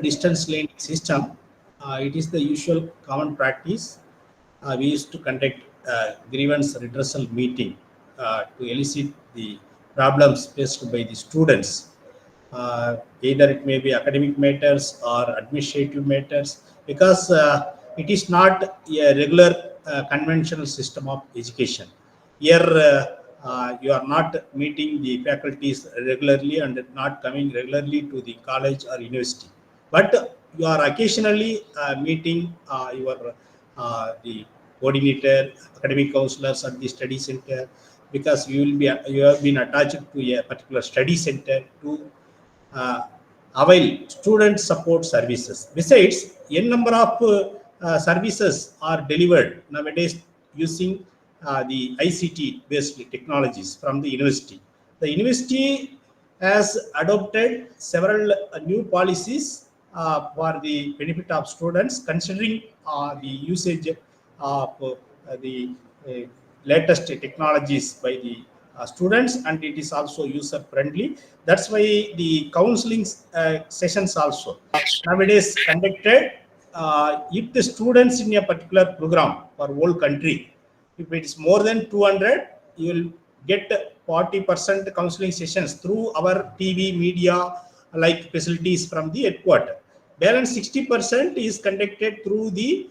distance learning system, it is the usual common practice. We used to conduct grievance redressal meeting to elicit the problems faced by the students. Either it may be academic matters or administrative matters, because it is not a regular conventional system of education. Here, you are not meeting the faculties regularly and not coming regularly to the college or university, but you are occasionally meeting your the coordinator, academic counselors at the study center, because you have been attached to a particular study center to uh, avail student support services. Besides, n number of services are delivered nowadays using the ICT based technologies from the university. The university has adopted several new policies for the benefit of students, considering the usage of the uh, latest technologies by the students, and it is also user friendly. That's why the counseling sessions also nowadays conducted. If the students in a particular program for whole country, if it is more than 200, you will get 40% counseling sessions through our TV media like facilities from the headquarter. Balance 60% is conducted through the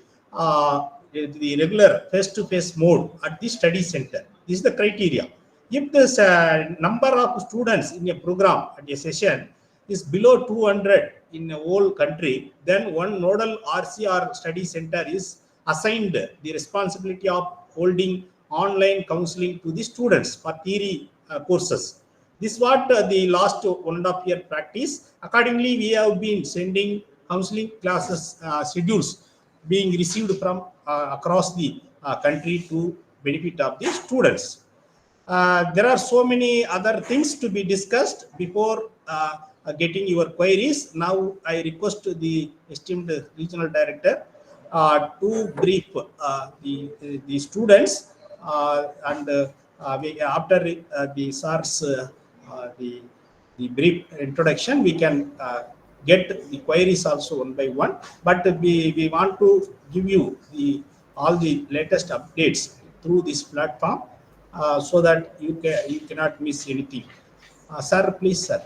regular face-to-face mode at the study center. This is the criteria. If the number of students in a program at a session is below 200 in a whole country, then one nodal RCR study center is assigned the responsibility of holding online counseling to the students for theory courses. This is what the last 1.5 year practice. Accordingly, we have been sending counseling classes schedules being received from across the country to benefit of the students. There are so many other things to be discussed before getting your queries. Now, I request the esteemed regional director to brief the students, and after the SARS the brief introduction, we can get the queries also one by one. But we want to give you all the latest updates through this platform, so that you cannot miss anything. Sir, please, sir.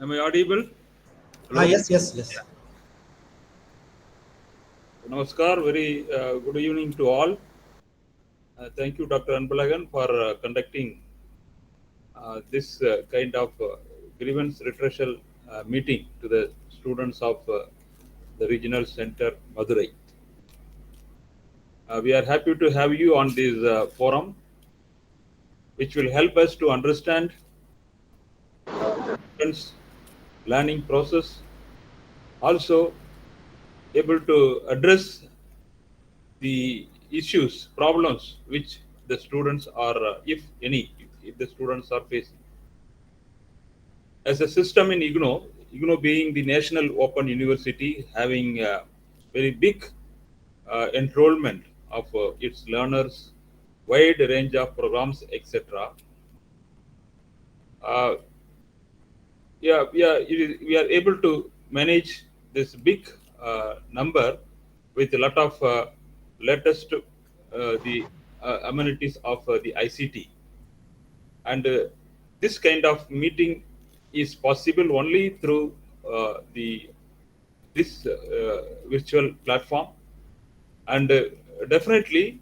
Am I audible? Hello. Yes, yes, yes. Namaskar. Very good evening to all. Thank you, Dr. Anbalagan, for conducting this kind of grievance redressal meeting to the students of the regional center Madurai. We are happy to have you on this forum, which will help us to understand students' learning process, also able to address the issues, problems which the students are, if any, if the students are facing. As a system in IGNOU being the national open university, having a very big enrollment of its learners, wide range of programs, etc. We are able to manage this big number with a lot of latest the amenities of the ICT, and this kind of meeting is possible only through this virtual platform, and definitely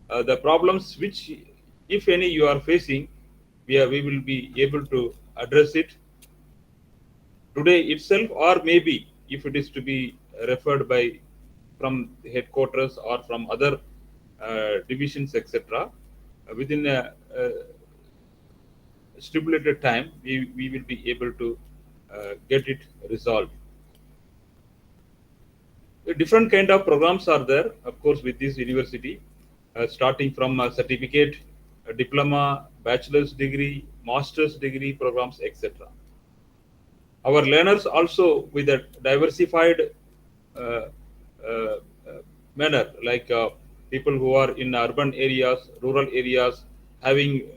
the problems which, if any, you are facing, we will be able to address it today itself, or maybe if it is to be referred by from headquarters or from other divisions, etc. Within a stipulated time, we will be able to get it resolved. Different kind of programs are there, of course, with this university, starting from a certificate, a diploma, bachelor's degree, master's degree programs, etc. Our learners also with a diversified manner, like people who are in urban areas, rural areas, having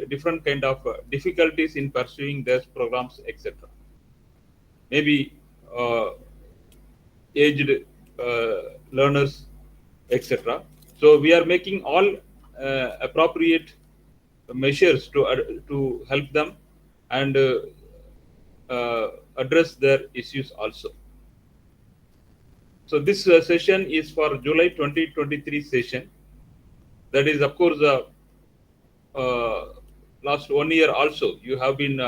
different kind of difficulties in pursuing their programs, etc. Maybe aged learners, etc. So we are making all appropriate measures to help them and address their issues also. So this session is for July 2023 session. That is, of course, last 1 year also you have been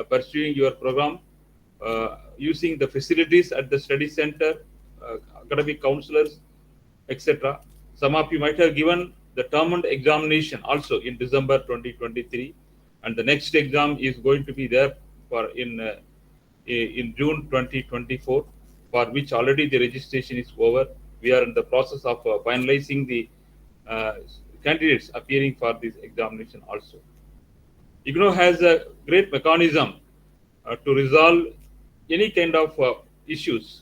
pursuing your program using the facilities at the study center, academic counselors, etc. Some of you might have given the term and examination also in December 2023, and the next exam is going to be there for in June 2024, for which already the registration is over. We are in the process of finalizing the candidates appearing for this examination also. IGNOU has a great mechanism to resolve any kind of issues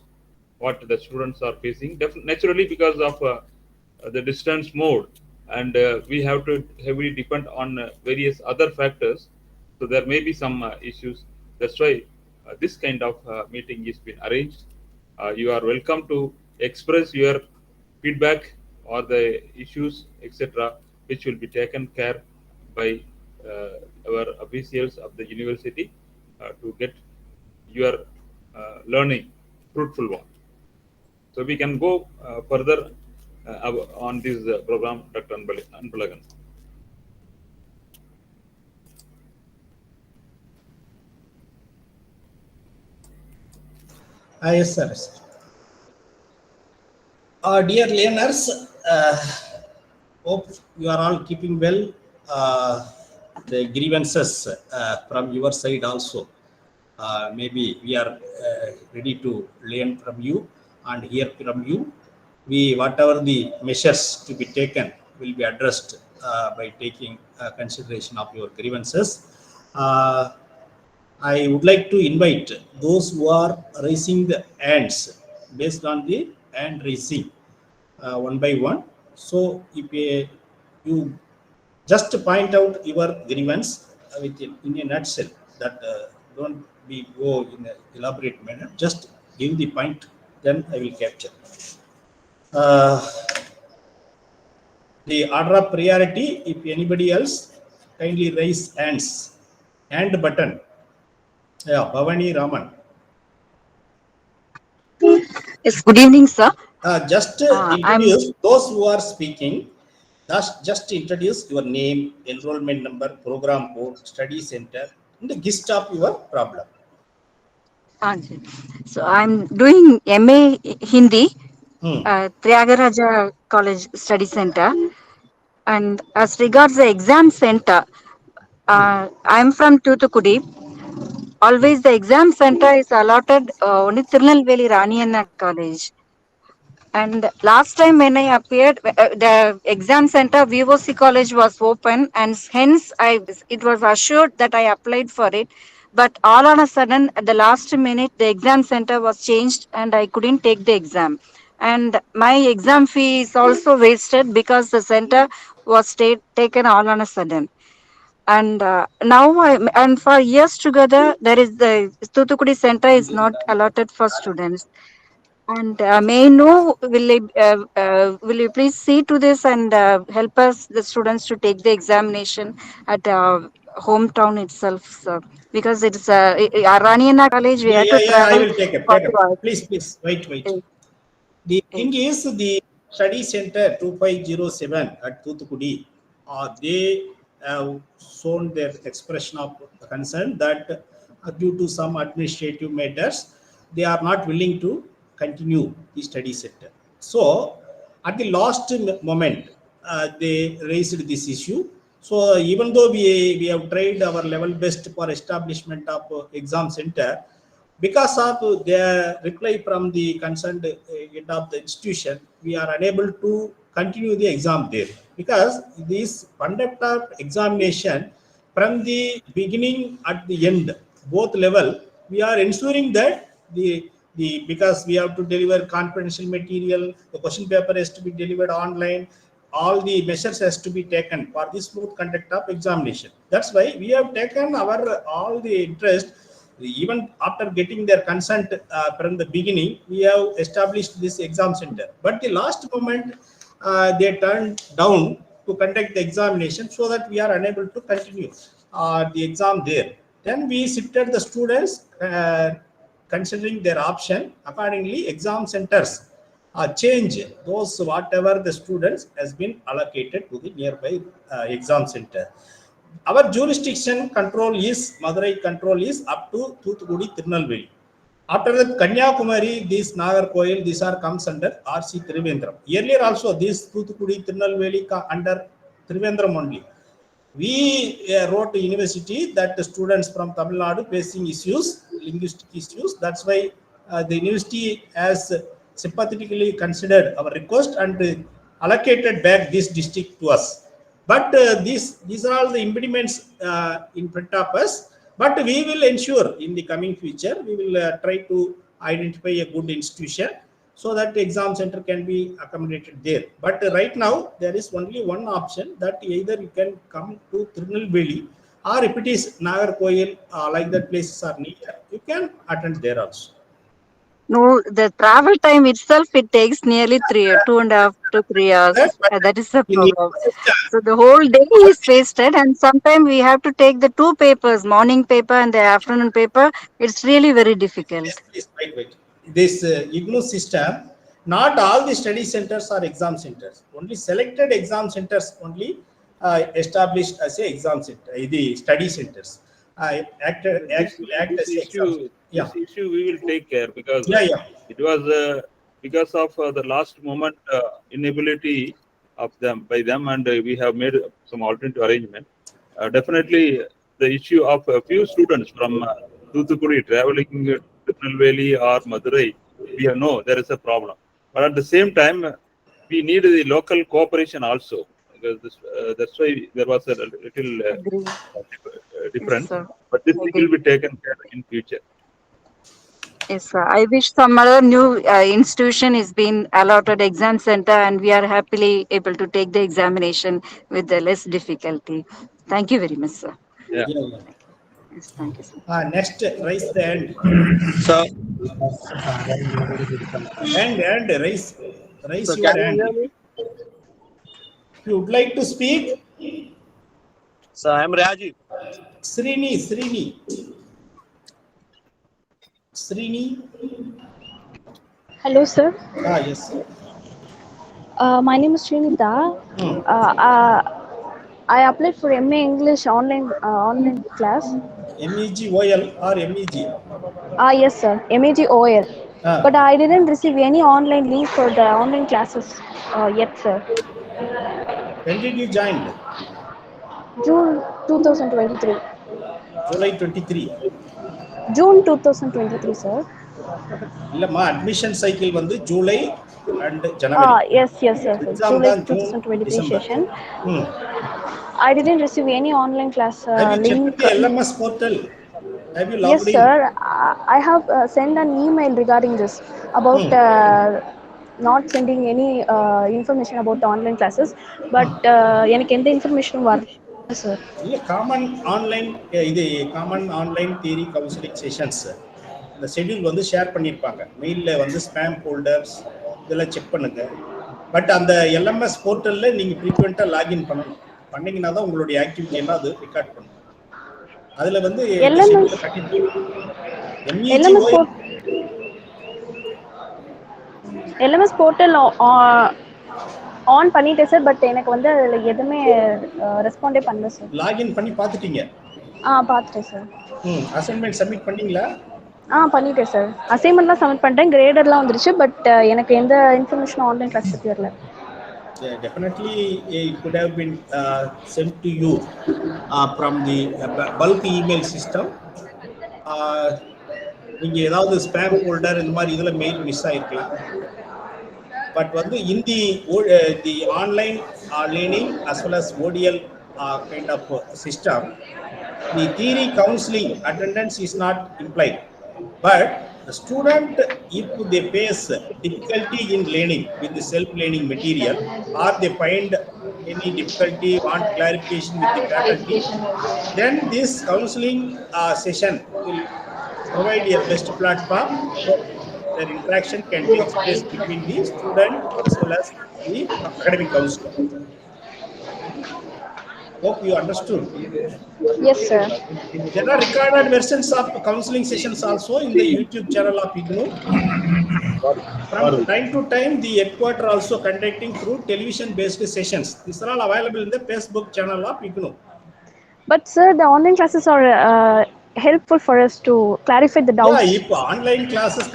what the students are facing, naturally because of the distance mode, and we have to heavily depend on various other factors. So there may be some issues. That's why this kind of meeting is been arranged. You are welcome to express your feedback or the issues, etc., which will be taken care by our officials of the university to get your learning fruitful one. So we can go further on this program, Dr. Anbalagan. Yes, sir. Dear learners, hope you are all keeping well. The grievances from your side also. Maybe we are ready to learn from you and hear from you. Whatever the measures to be taken will be addressed by taking consideration of your grievances. I would like to invite those who are raising the hands based on the hand raising one by one. So if you just point out your grievance in a nutshell, that don't be go in an elaborate manner, just give the point, then I will capture. The order of priority, if anybody else, kindly raise hands. Hand button. Yeah, Bhavani Raman. Yes, good evening, sir. Just introduce those who are speaking. Just introduce your name, enrollment number, program code, study center, and the gist of your problem. So I'm doing MA Hindi, Tyagaraja College Study Center. And as regards the exam center, I'm from Thuthukudi. Always the exam center is allotted only Tirunelveli Raniyanna College. And last time when I appeared, the exam center VOC College was open, and hence it was assured that I applied for it. But all on a sudden, at the last minute, the exam center was changed, and I couldn't take the exam. And my exam fee is also wasted because the center was taken all on a sudden. And now for years together, there is the Thuthukudi center is not allotted for students. And may I know, will you please see to this and help us, the students, to take the examination at hometown itself, sir? Because it's Raniyanna College, we have to travel. I will take it. Please, wait. The thing is, the study center 2507 at Thuthukudi, they have shown their expression of concern that due to some administrative matters, they are not willing to continue the study center. So at the last moment, they raised this issue. So even though we have tried our level best for establishment of exam center, because of their reply from the concerned head of the institution, we are unable to continue the exam there, because this conduct of examination from the beginning at the end, both level, we are ensuring that because we have to deliver confidential material, the question paper has to be delivered online, all the measures has to be taken for the smooth conduct of examination. That's why we have taken our all the interest. Even after getting their consent from the beginning, we have established this exam center. But the last moment, they turned down to conduct the examination, so that we are unable to continue the exam there. Then we shifted the students, considering their option. Accordingly, exam centers change those whatever the students has been allocated to the nearby exam center. Our jurisdiction control is Madurai control is up to Thuthukudi, Tirunelveli. After that, Kanyakumari, this Nagarkoil, these are comes under RC Trivandrum. Earlier also, this Thuthukudi, Tirunelveli under Trivandrum only. We wrote to university that the students from Tamil Nadu facing issues, linguistic issues. That's why the university has sympathetically considered our request and allocated back this district to us. But these are all the impediments in front of us. But we will ensure in the coming future, we will try to identify a good institution so that the exam center can be accommodated there. But right now, there is only one option, that either you can come to Tirunelveli, or if it is Nagarkoil, like that places are near, you can attend there also. No, the travel time itself, it takes nearly 2.5 to 3 hours. That is the problem. So the whole day is wasted, and sometimes we have to take the two papers, morning paper and the afternoon paper. It's really very difficult. Yes, please, wait. This IGNOU system, not all the study centers are exam centers. Only selected exam centers only established as a exam center, the study centers. Act as exam. This issue we will take care, because it was because of the last moment inability of them by them, and we have made some alternative arrangement. Definitely, the issue of a few students from Thuthukudi traveling to Tirunelveli or Madurai, we know there is a problem. But at the same time, we need the local cooperation also, because that's why there was a little difference. Yes, but this thing will be taken care in future. Yes, sir. I wish some other new institution is being allotted exam center, and we are happily able to take the examination with the less difficulty. Thank you very much, sir. Yeah. Yes, thank you, sir. Next, raise the hand. Sir, And raise sir, your can you hand. hear me? If you would like to speak, Sir, I am Rajiv. Srini. Hello, sir. Yes. My name is Srinita. I applied for MA English online class. MEGOL or MEG? Yes, sir. MEG OL. But I didn't receive any online link for the online classes yet, sir. When did you join? June 2023. July 23. June 2023, sir. இல்லம்மா admission cycle வந்து July and January. Yes, sir. July 2023 December. session. I didn't receive any online class Have you link. checked the LMS portal? Have you logged Yes, in? sir. I have sent an email regarding this about not sending any information about the online classes. But எனக்கு எந்த இன்ஃபர்மேஷனும் வரல, sir. இல்ல common online theory counselling sessions இந்த schedule வந்து share பண்ணியிருப்பாங்க. மெயிலில் வந்து spam folders இதெல்லாம் செக் பண்ணுங்க. பட் அந்த எல்எம்எஸ் போர்ட்டலில் நீங்கள் ஃப்ரீக்வெண்ட்டாக லாகின் பண்ணணும். பண்ணிங்கன்னா தான் உங்களுடைய ஆக்டிவிட்டி எல்லாம் அது ரெக்கார்ட் பண்ணும். அதில் வந்து எல்எம்எஸ் போர்ட்டல் ஆன் பண்ணிட்டேன் சார். பட் எனக்கு வந்து அதில் எதுவுமே ரெஸ்பாண்டே பண்ணல சார். லாகின் பண்ணி பார்த்துட்டீங்க? பார்த்துட்டேன் சார். அசைன்மெண்ட் சப்மிட் பண்ணீங்களா? பண்ணிட்டேன் சார். அசைன்மெண்ட்லாம் சப்மிட் பண்ணிட்டேன், கிரேடர்லாம் வந்துருச்சு. பட் எனக்கு எந்த இன்ஃபர்மேஷனும் ஆன்லைன் கிளாஸ் பற்றி வரல. Definitely it could have been sent to you from the bulk email system. நீங்க ஏதாவது ஸ்பேம் ஃபோல்டர் இந்த மாதிரி இதில் மெயில் மிஸ் ஆகிருக்கலாம். பட் வந்து in the online learning as well as ODL kind of system, the theory counseling attendance is not implied. But The student, if they face difficulty in learning with the self-learning material, or they find any difficulty, want clarification with the faculty, then this counseling session will provide a best platform where their interaction can take place between the student as well as the academic counselor. Hope you understood. Yes, sir. There are recorded versions of counseling sessions also in the YouTube channel of IGNOU. From time to time, the headquarter also conducting through television-based sessions. These are all available in the Facebook channel of IGNOU. But sir, the online classes are helpful for us to clarify the doubts. Yeah, if online classes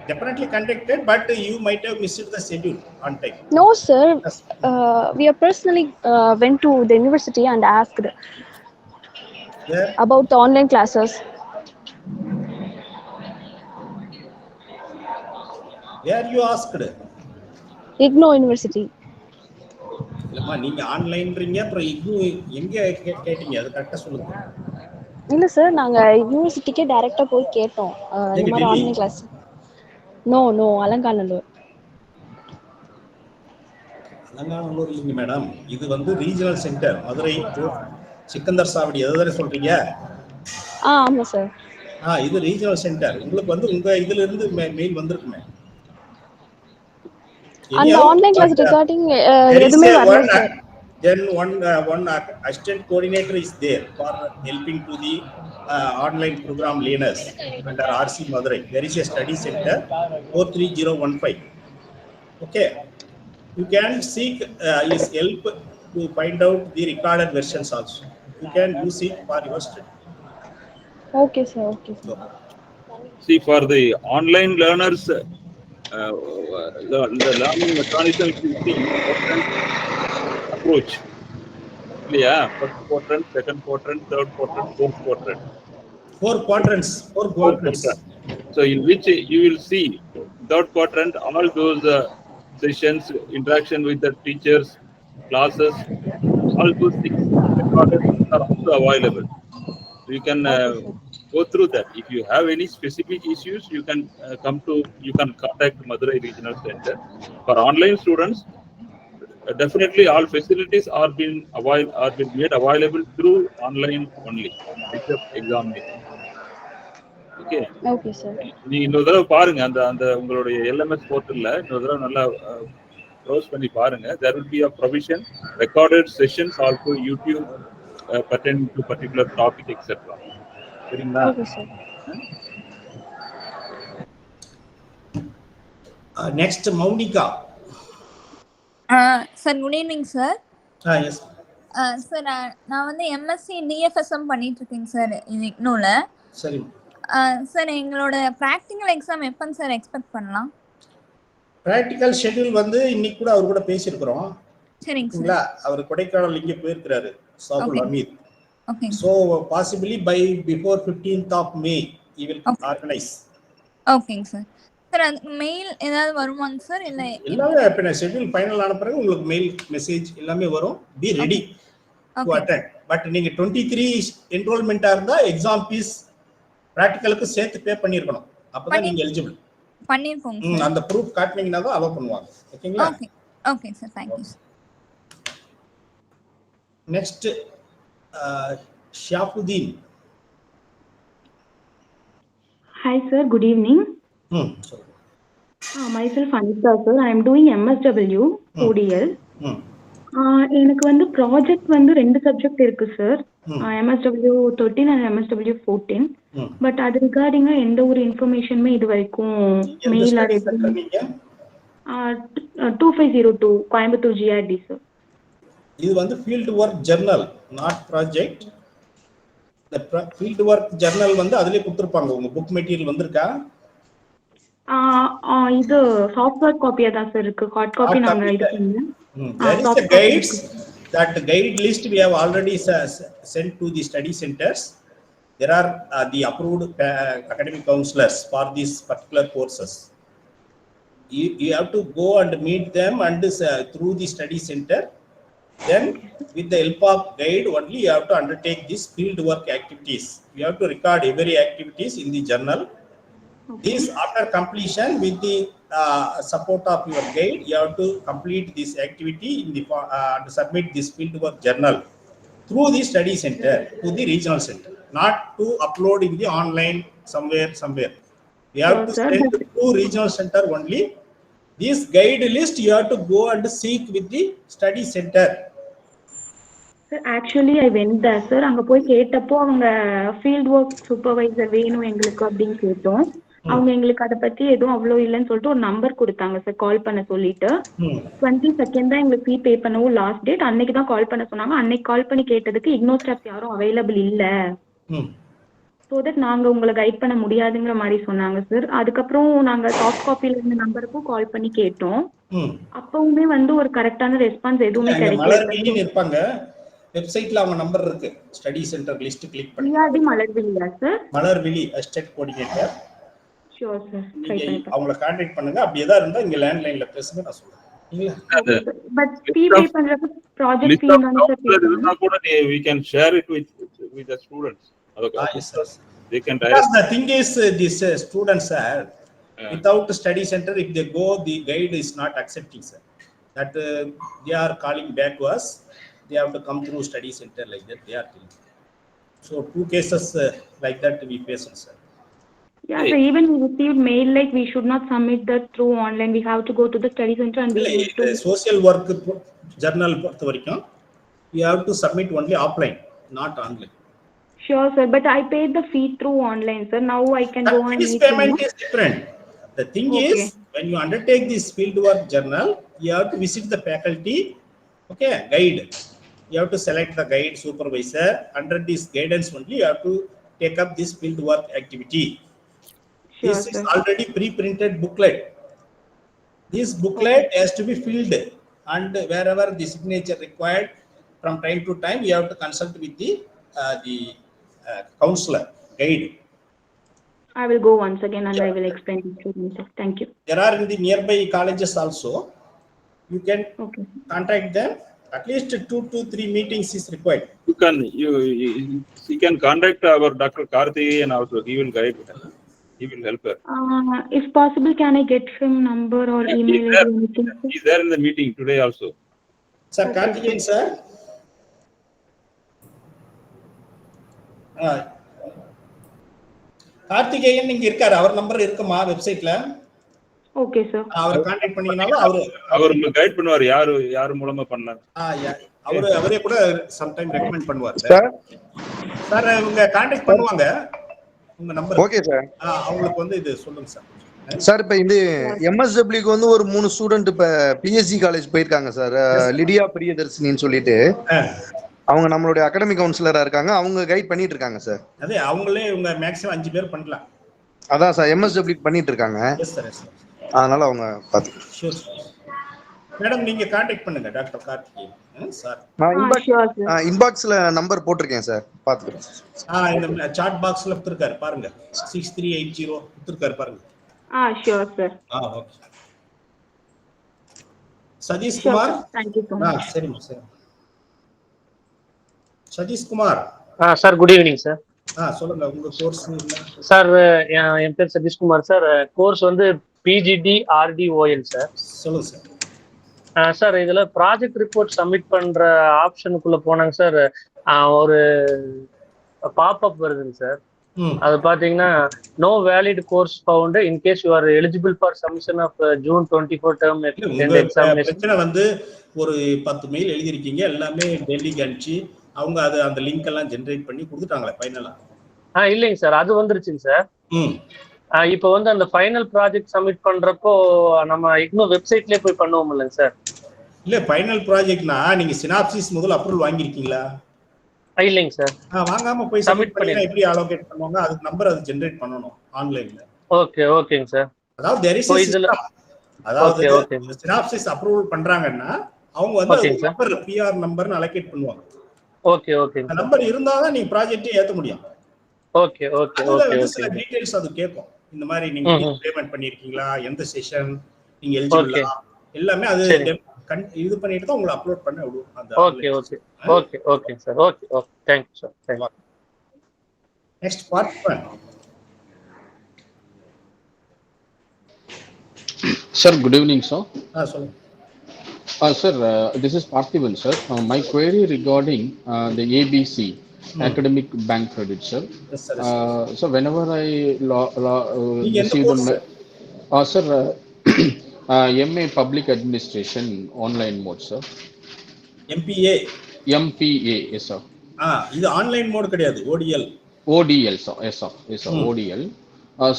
definitely conducted, but you might have missed the schedule on time. No, sir. Yes. We have personally went to the university and asked Where? about the online classes. Where you asked? IGNOU University. இல்லம்மா நீங்க ஆன்லைன்றீங்க அப்புறம் எங்க கேட்டீங்க அது கரெக்டா சொல்லுங்க. இல்ல sir, நாங்க யூனிவர்சிட்டிக்கே டைரக்டா போய் கேட்டோம் இந்த மாதிரி online class. No Alanganallur. Alanganallur இல்லைங்க மேடம், இது வந்து ரீஜனல் சென்டர் மதுரை சிக்கந்தர் சாவடி எதை சொல்றீங்க? ஆமா சார். இது ரீஜனல் சென்டர். உங்களுக்கு வந்து உங்க இதுல இருந்து மெயில் வந்திருக்குமே. அந்த ஆன்லைன் கிளாஸ் ரிகார்டிங் எதுமே வரல sir. Then one assistant coordinator is there for helping to the online program learners under RC Madurai. There is a study center 43015. Okay, you can seek his help to find out the recorded versions also. You can use it for your study. Okay sir. See, for the online learners, the learning mechanism is the important approach. Yeah, first quadrant, second quadrant, third quadrant, fourth quadrant. Four quadrants. So in which you will see third quadrant, all those sessions, interaction with the teachers, classes, all those things recorded are also available. You can go through that. If you have any specific issues, you can contact Madurai Regional Center. For online students, definitely all facilities are being made available through online only, except examination. Okay sir. நீ இன்னொரு தடவை பாருங்க, அந்த உங்களுடைய LMS போர்ட்டல்ல இன்னொரு தடவை நல்லா browse பண்ணி பாருங்க. There will be a provision, recorded sessions also YouTube pertaining to particular topic, etc. சரிங்களா? Okay sir. Next, Maunika. Sir, good evening, sir. Yes. Sir, நான் வந்து MSc DFSM பண்ணிட்டு இருக்கேங்க சார் IGNOUல. சரி. சார், எங்களோட பிராக்டிகல் எக்ஸாம் எப்பங்க சார் எக்ஸ்பெக்ட் பண்ணலாம்? Practical schedule வந்து இன்னைக்கு கூட அவர் கூட பேசியிருக்கிறோம். சரிங்க சார். அவர் கொடைக்கானல் இங்கே போயிருக்கிறாரு, Shahul Hameed. Okay. So possibly by before 15th of May he will organize. Okay sir. Sir, அது மெயில் ஏதாவது வருமாங்க சார்? இல்ல எல்லாமே இப்ப ஷெட்யூல் ஃபைனல் ஆன பிறகு உங்களுக்கு மெயில் மெசேஜ் எல்லாமே வரும். Be ready to attend. But நீங்க 23 என்ரோல்மென்ட்டா இருந்தா எக்ஸாம் ஃபீஸ் பிராக்டிகலுக்கு சேர்த்து பே பண்ணிருக்கணும். அப்பதான் நீங்க எலிஜிபிள். பண்ணிருக்கோங்க சார். அந்த ப்ரூஃப் காட்டுனீங்கனா தான் அலோ பண்ணுவாங்க. ஓகேங்களா? Okay sir, thank you. Next Shafuddin. Hi sir, good evening. Myself Anita sir, I am doing MSW ODL. எனக்கு வந்து ப்ராஜெக்ட் வந்து 2 சப்ஜெக்ட் இருக்கு sir. MSW 13 and MSW 14. But அது ரிகார்டிங்கா எந்த ஒரு இன்ஃபர்மேஷனுமே இது வரைக்கும் mail or 2502 Coimbatore GRD sir. இது வந்து field work journal, not project. இந்த ஃபீல்ட் ஒர்க் ஜர்னல் வந்து அதிலே கொடுத்திருப்பாங்க. உங்க புக் மெட்டீரியல் வந்திருக்கா? இது சாஃப்ட்வேர் காப்பியா தான் சார் இருக்கு. ஹார்ட் காப்பி நாங்க இது பண்ணோம். There is the guides. That guide list we have already sent to the study centers. There are the approved academic counselors for these particular courses. You have to go and meet them and through the study center. Then with the help of guide only you have to undertake this field work activities. You have to record every activities in the journal. This after completion with the support of your guide, you have to complete this activity in the and submit this field work journal through the study center to the regional center, not to upload in the online somewhere. You have to send to regional center only. This guide list you have to go and seek with the study center. Sir, actually I went there, sir. அங்க போய் கேட்டப்போ அவங்க field work supervisor வேணும் எங்களுக்கு அப்படின்னு கேட்டோம். அவங்க எங்களுக்கு அதை பத்தி எதுவும் அவ்வளோ இல்லைன்னு சொல்லிட்டு ஒரு நம்பர் கொடுத்தாங்க சார், கால் பண்ண சொல்லிட்டு. 22nd தான் எங்களுக்கு ஃபீ பே பண்ணவும் லாஸ்ட் டேட். அன்னைக்கு தான் கால் பண்ண சொன்னாங்க. அன்னைக்கு கால் பண்ணி கேட்டதுக்கு இக்னோ ஸ்டாஃப் யாரும் அவைலபிள் இல்லை, ஸோ தட் நாங்கள் உங்களை கைட் பண்ண முடியாதுங்கிற மாதிரி சொன்னாங்க சார். அதுக்கப்புறம் நாங்கள் சாஃப்ட் காப்பியில் இருந்த நம்பருக்கும் கால் பண்ணி கேட்டோம். அப்பவுமே வந்து ஒரு கரெக்டான ரெஸ்பான்ஸ் எதுவுமே கிடைக்கல. இருப்பாங்க வெப்சைட்ல அவங்க நம்பர் இருக்கு, ஸ்டடி சென்டர் லிஸ்ட் கிளிக் பண்ணி. பிஆர்டி மலர்விழியா sir? Malarvizhi assistant coordinator. Sure sir, try பண்ணி அவங்கள கான்டாக்ட் பண்ணுங்க. அப்படி ஏதாவது இருந்தா இங்க லேண்ட்லைன்ல பேசுங்க, நான் சொல்றேன். பட் ஃபீ பே பண்றப்ப ப்ராஜெக்ட் ஃபீ தான் சார் பே பண்ணனும். கூட we can share it with the students. Yes, yes. They can because the thing is these students are without study center, if they go the guide is not accepting, sir. That they are calling back to us. They have to come through study center like that. They are telling. So 2 cases like that we faced, sir. Yeah, so even we received mail like we should not submit that through online. We have to go to the study center and we need to. Social work journal பொறுத்த வரைக்கும் you have to submit only offline, not online. Sure, sir. But I paid the fee through online, sir. Now I can go and this payment is different. The thing is, when you undertake this field work journal, you have to visit the faculty, okay, guide. You have to select the guide supervisor. Under this guidance only, you have to take up this field work activity. Sure, this sir. is already pre-printed booklet. This booklet has to be filled, and wherever the signature required, from time to time, you have to consult with the counselor, guide. I will go once again and I will explain it to you, sir. Thank you. There are in the nearby colleges also. You can contact them. At least 2 to 3 meetings is required. You can contact our Dr. Karthikeyan also. He will guide her. He will help her. If possible, can I get him number or email or anything? He's there in the meeting today also. Sir, Karthikeyan sir. Karthikeyan இங்க இருக்காரு, அவர் number இருக்குமா வெப்சைட்ல? Okay sir. அவரை contact பண்ணீங்கனாலும் அவர் உங்களுக்கு guide பண்ணுவார். யார் மூலமா பண்ணாங்க அவரே கூட சம் டைம் ரெக்கமெண்ட் பண்ணுவார் சார். சார் உங்க கான்டாக்ட் பண்ணுவாங்க உங்க நம்பர். Okay sir. அவங்களுக்கு வந்து இது சொல்லுங்க சார். சார் இப்ப இந்த எம்எஸ்டபிள்யூக்கு வந்து ஒரு 3 ஸ்டூடெண்ட் இப்ப பிஎஸ்சி காலேஜ் போயிருக்காங்க சார். லிடியா பிரியதர்ஷினின்னு சொல்லிட்டு அவங்க நம்மளுடைய அகாடமிக் கவுன்சிலரா இருக்காங்க. அவங்க கைட் பண்ணிட்டு இருக்காங்க சார். அதே அவங்களே உங்க மேக்ஸிமம் 5 பேர் பண்ணலாம். அதான் சார் எம்எஸ்டபிள்யூ பண்ணிட்டு இருக்காங்க. Yes sir, yes sir. அதனால அவங்க பாத்து. ஷூர் மேடம், நீங்க கான்டாக்ட் பண்ணுங்க டாக்டர் கார்த்திகேயன் சார். நான் இன்பாக்ஸ்ல நம்பர் போட்டுருக்கேன் சார், பாத்துக்கிறேன். இந்த சாட் பாக்ஸ்ல கொடுத்திருக்காரு பாருங்க, 6380 கொடுத்திருக்காரு பாருங்க. Sure sir. Okay. Satish Kumar. Thank you so much. சரிமா சரி. Satish Kumar. Sir good evening sir. சொல்லுங்க உங்க கோர்ஸ் என்ன சார்? என் பேர் சதீஷ் குமார் சார். கோர்ஸ் வந்து பிஜிடி RDOL சார். சொல்லுங்க சார். சார் இதுல ப்ராஜெக்ட் ரிப்போர்ட் சப்மிட் பண்ற ஆப்ஷனுக்குள்ள போனாங்க சார். ஒரு பாப்அப் வருதுங்க சார். அது பாத்தீங்கன்னா no valid course found in case you are eligible for submission of June 24 term examination. பிரச்சனை வந்து ஒரு 10 மெயில் எழுதிருக்கீங்க, எல்லாமே டெல்லிக்கு அனுப்பிச்சு அவங்க அந்த லிங்க் எல்லாம் ஜெனரேட் பண்ணி கொடுத்துட்டாங்களே ஃபைனலா? இல்லைங்க சார், அது வந்துருச்சுங்க சார். இப்போ வந்து அந்த ஃபைனல் ப்ராஜெக்ட் சப்மிட் பண்றப்போ நம்ம இன்னும் வெப்சைட்லயே போய் பண்ணுவோம் இல்லைங்க சார்? இல்ல ஃபைனல் ப்ராஜெக்ட்னா நீங்க சினாப்சிஸ் முதல்ல அப்ரூவல் வாங்கிருக்கீங்களா? இல்லைங்க சார். வாங்காம போய் சப்மிட் பண்ணீங்க, எப்படி அலோகேட் பண்ணுவாங்க? அதுக்கு நம்பர் அது ஜெனரேட் பண்ணனும் ஆன்லைன்ல. ஓகேங்க சார். அதாவது there is a system. அதாவது சினாப்சிஸ் அப்ரூவல் பண்றாங்கன்னா அவங்க வந்து நம்பர் PR நம்பர்னு அலோகேட் பண்ணுவாங்க. ஓகே. அந்த நம்பர் இருந்தா தான் நீங்க ப்ராஜெக்ட்டை ஏத்த முடியும். ஓகே. சில டீடைல்ஸ் அது கேட்கும். இந்த மாதிரி நீங்க பேமெண்ட் பண்ணிருக்கீங்களா, எந்த செஷன் நீங்க எலிஜிபிளா, எல்லாமே அது இது பண்ணிட்டு தான் உங்களை அப்லோட் பண்ண விடுவோம். அந்த okay okay okay okay sir. Okay okay, thank you sir. Thank you. Next part 1. Sir, good evening, sir. சொல்லுங்க. Sir, this is Parthiban, sir. My query regarding the ABC, academic bank credit, sir. Yes, sir. So whenever I receive sir, MA Public Administration online mode, sir. MPA. Yes, sir. இது online mode கிடையாது, ODL. ODL, sir. Yes, sir. Yes, sir. ODL.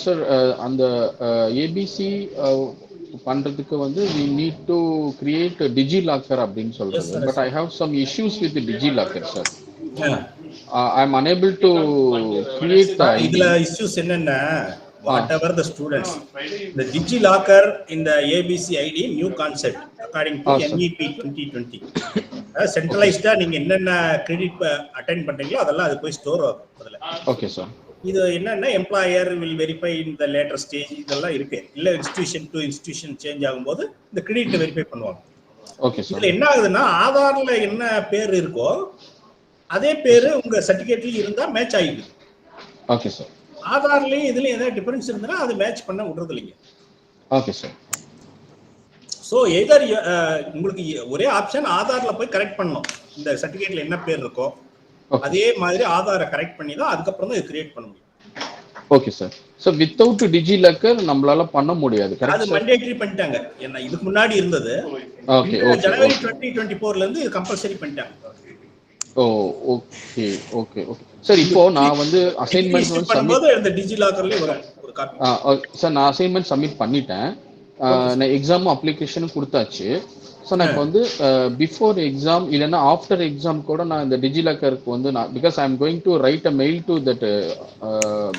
Sir, அந்த ABC பண்றதுக்கு வந்து we need to create a DigiLocker அப்படின்னு சொல்றாங்க. But I have some issues with the DigiLocker, sir. I'm unable to create the ID. இதுல issues என்னன்னா, whatever the students, the DigiLocker in the ABC ID new concept according to NEP 2020. சென்ட்ரலைஸ்டா நீங்க என்னென்ன credit attend பண்றீங்களோ அதெல்லாம் அது போய் store ஆகும் அதுல. Okay sir. இது என்னன்னா employer will verify in the later stage இதெல்லாம் இருக்கு. இல்ல இன்ஸ்டிடியூஷன் டு இன்ஸ்டிடியூஷன் சேஞ்ச் ஆகும்போது இந்த கிரெடிட் வெரிஃபை பண்ணுவாங்க. Okay sir. இதுல என்ன ஆகுதுன்னா, ஆதார்ல என்ன பேர் இருக்கோ அதே பேரு உங்க சர்டிபிகேட்லயும் இருந்தா மேட்ச் ஆகிடுது. Okay sir. ஆதார்லயும் இதுல ஏதாவது டிஃபரன்ஸ் இருந்ததுன்னா அது மேட்ச் பண்ண விடுறது இல்லைங்க. Okay sir. ஸோ எதர் உங்களுக்கு ஒரே ஆப்ஷன் ஆதார்ல போய் கரெக்ட் பண்ணணும். இந்த சர்டிபிகேட்ல என்ன பேர் இருக்கோ அதே மாதிரி ஆதாரை கரெக்ட் பண்ணி தான் அதுக்கப்புறம் தான் இது கிரியேட் பண்ண முடியும். Okay sir. So without DigiLocker நம்மளால பண்ண முடியாது. அது மண்டேட்டரி பண்ணிட்டாங்க. என்ன இதுக்கு முன்னாடி இருந்தது. ஓகே. ஜனவரி 2024ல இருந்து இது கம்பல்சரி பண்ணிட்டாங்க. Okay okay okay sir. இப்போ நான் வந்து அசைன்மெண்ட் வந்து பண்ணும்போது இந்த டிஜிலாக்கர்லயே வரும் ஒரு காப்பி. சார் நான் அசைன்மெண்ட் சப்மிட் பண்ணிட்டேன். நான் எக்ஸாமும் அப்ளிகேஷனும் கொடுத்தாச்சு. ஸோ நான் இப்போ வந்து பிஃபோர் எக்ஸாம் இல்லைன்னா ஆஃப்டர் எக்ஸாம் கூட நான் இந்த டிஜிலாக்கருக்கு வந்து நான் because I am going to right a mail to that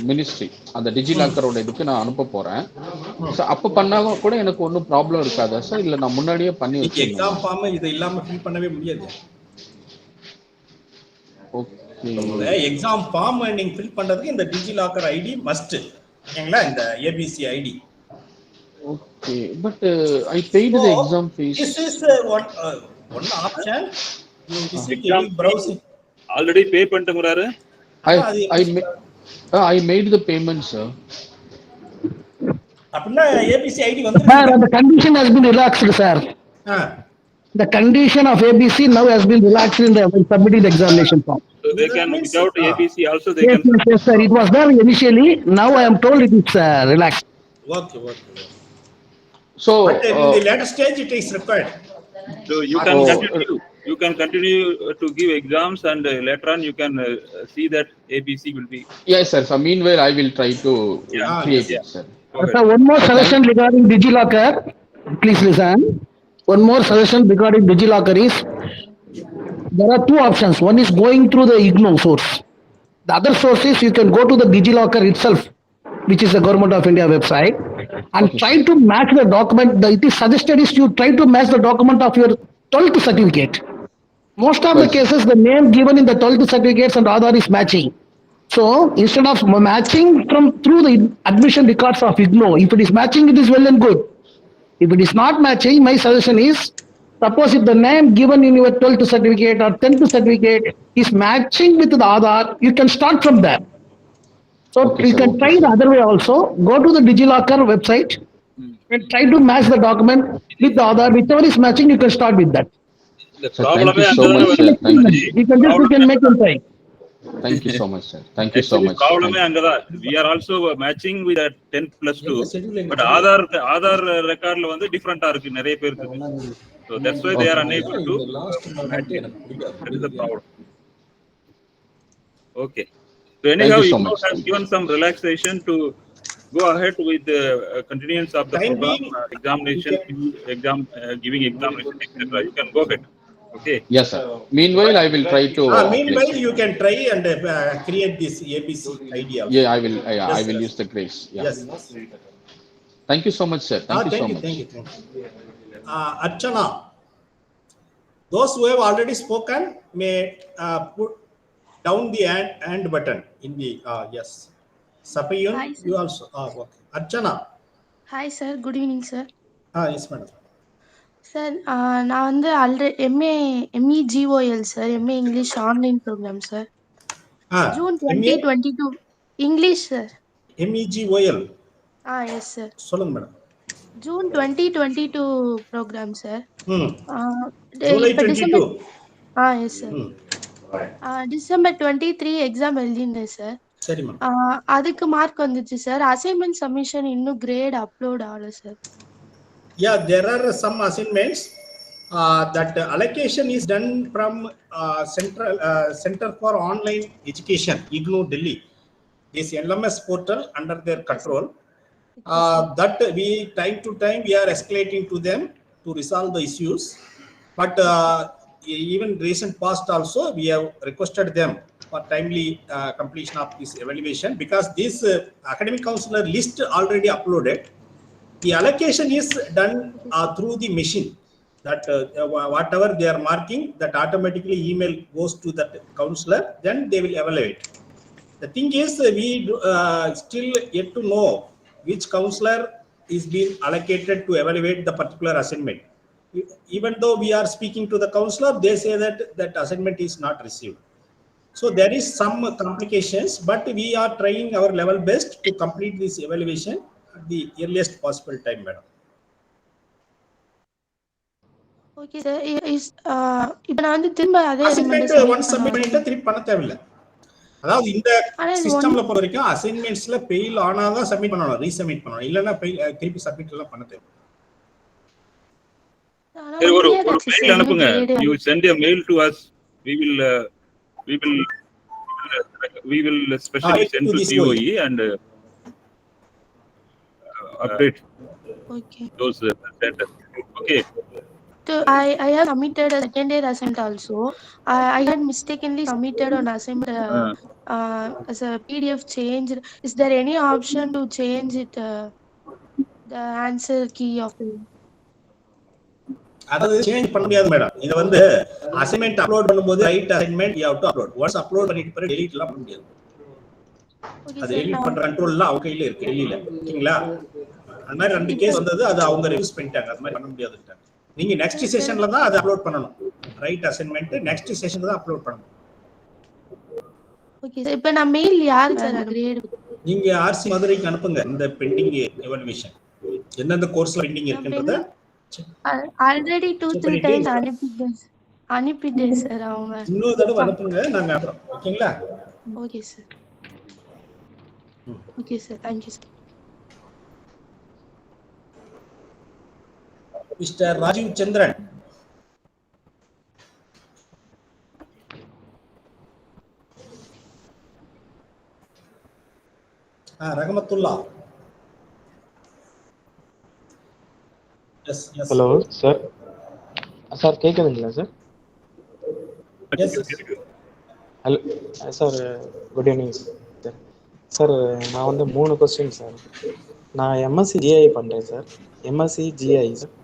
ministry, அந்த டிஜிலாக்கரோட இதுக்கு நான் அனுப்ப போறேன். ஸோ அப்போ பண்ணாலும் கூட எனக்கு ஒன்றும் ப்ராப்ளம் இருக்காதா சார்? இல்லை நான் முன்னாடியே பண்ணி வச்சிருக்கேன். எக்ஸாம் ஃபார்ம் இது இல்லாம ஃபில் பண்ணவே முடியாது. ஓகே. எக்ஸாம் ஃபார்ம் நீங்க ஃபில் பண்றதுக்கு இந்த டிஜிலாக்கர் ஐடி மஸ்ட். ஓகேங்களா? இந்த ABC ID. Okay, but I paid the exam fees. This is one option. You visit any browsing. Already pay பண்ணிட்டங்கறாரு. I made the payment, sir. அப்படினா ABC ID வந்து Sir, the condition has been relaxed, sir. The condition of ABC now has been relaxed in the submitting the examination form. So they can without ABC also they can. Yes, sir. It was there initially. Now I am told it is relaxed. Okay. So but in the later stage it is required. So you can continue to give exams and later on you can see that ABC will be. Yes, sir. So meanwhile I will try to create it, sir. So one more suggestion regarding DigiLocker. Please listen. One more suggestion regarding DigiLocker is there are two options. One is going through the IGNOU source. The other source is you can go to the DigiLocker itself, which is the Government of India website, and try to match the document. It is suggested is you try to match the document of your 12th certificate. Most of the cases, the name given in the 12th certificates and Aadhaar is matching. So instead of matching through the admission records of IGNOU, if it is matching, it is well and good. If it is not matching, my suggestion is, suppose if the name given in your 12th certificate or 10th certificate is matching with the Aadhaar, you can start from there. So you can try the other way also. Go to the DigiLocker website and try to match the document with the Aadhaar. Whichever is matching, you can start with that. The problem is so much, sir. You can make them try. Thank you so much, sir. Thank you so much. Problem angada. We are also matching with that 10+2. But Aadhaar record la வந்து different ஆ இருக்கு நிறைய பேருக்கு. So that's why they are unable to. That is the problem. Okay. So anyhow, you have given some relaxation to go ahead with the continuance of the program, examination, giving examination, etc. You can go ahead. Okay. Yes, sir. Meanwhile, I will try to. Meanwhile, you can try and create this ABC idea. Yeah, I will. I will use the grace. Yeah. Yes. Thank you so much, sir. Thank you so much. Thank you. Archana, those who have already spoken may put down the hand button in the yes. Sapayun, you also. Okay. Archana. Hi, sir. Good evening, sir. Yes, madam. Sir நான் வந்து already MEGOL sir, MA English online programme sir. June 2022 English sir. MEGOL. Yes sir. சொல்லுங்க madam. June 2022 programme sir. July இப்போ 22. Yes sir. December 23 exam எழுதியிருந்தேன் sir. சரி ma'am. அதுக்கு mark வந்துச்சு sir. Assignment submission இன்னும் grade upload ஆகல sir. Yeah, there are some assignments that allocation is done from Center for Online Education, IGNOU Delhi. This LMS portal under their control. That we time to time we are escalating to them to resolve the issues. But even recent past also we have requested them for timely completion of this evaluation, because this academic counselor list already uploaded. The allocation is done through the machine. That whatever they are marking, that automatically email goes to that counselor, then they will evaluate. The thing is, we still yet to know which counselor is being allocated to evaluate the particular assignment. Even though we are speaking to the counselor, they say that that assignment is not received. So there is some complications, but we are trying our level best to complete this evaluation at the earliest possible time, madam. Okay sir. இப்போ நான் வந்து திரும்ப அதே assignment once submit பண்ணிட்டு திருப்பி பண்ண தேவையில்லை. அதாவது இந்த சிஸ்டம்ல பொறுத்த வரைக்கும் அசைன்மெண்ட்ஸ்ல ஃபெயில் ஆனாதான் சப்மிட் பண்ணணும், ரீசப்மிட் பண்ணணும். இல்லனா திருப்பி சப்மிட் எல்லாம் பண்ண தேவை. ஒரு மெயில் அனுப்புங்க. You send a mail to us. We will specially send to COE and update those status. Okay. So I have submitted a second year assignment also. I had mistakenly submitted an assignment as a PDF changed. Is there any option to change it, the answer key of it? அதாவது change பண்ண முடியாது madam. இது வந்து assignment upload பண்ணும்போது right assignment you have to upload. Once upload பண்ணிட்டு பிறகு delete எல்லாம் பண்ண முடியாது. அது டெலீட் பண்ற கண்ட்ரோல் எல்லாம் அவங்க கையில இருக்கு, டெல்லில. ஓகேங்களா? அந்த மாதிரி 2 கேஸ் வந்தது, அது அவங்க ரிவ்யூஸ் பண்ணிட்டாங்க. அது மாதிரி பண்ண முடியாதுட்டாங்க. நீங்க நெக்ஸ்ட் செஷன்ல தான் அதை அப்லோட் பண்ணணும். ரைட் அசைன்மென்ட் நெக்ஸ்ட் செஷன்ல தான் அப்லோட் பண்ணணும். Okay sir. இப்போ நான் மெயில் யாருக்கு சார் கிரேட்? நீங்க RC மதுரைக்கு அனுப்புங்க இந்த பெண்டிங் எவாலுவேஷன். என்னென்ன கோர்ஸ்ல பெண்டிங் இருக்குன்றத ஆல்ரெடி 2-3 டைம்ஸ் அனுப்பிட்டேன் சார். அவங்க இன்னொரு தடவை அனுப்புங்க, நாங்க அப்புறம். ஓகேங்களா? Okay sir. Okay sir. Thank you sir. Mister Rajeev Chandran. Rahmathullah. Yes yes. Hello sir. Sir கேக்குதுங்களா sir? Yes. Hello sir, good evening sir. Sir நான் வந்து 3 क्वेश्चन சார். நான் MSc GI பண்றேன் sir. MSc GI sir.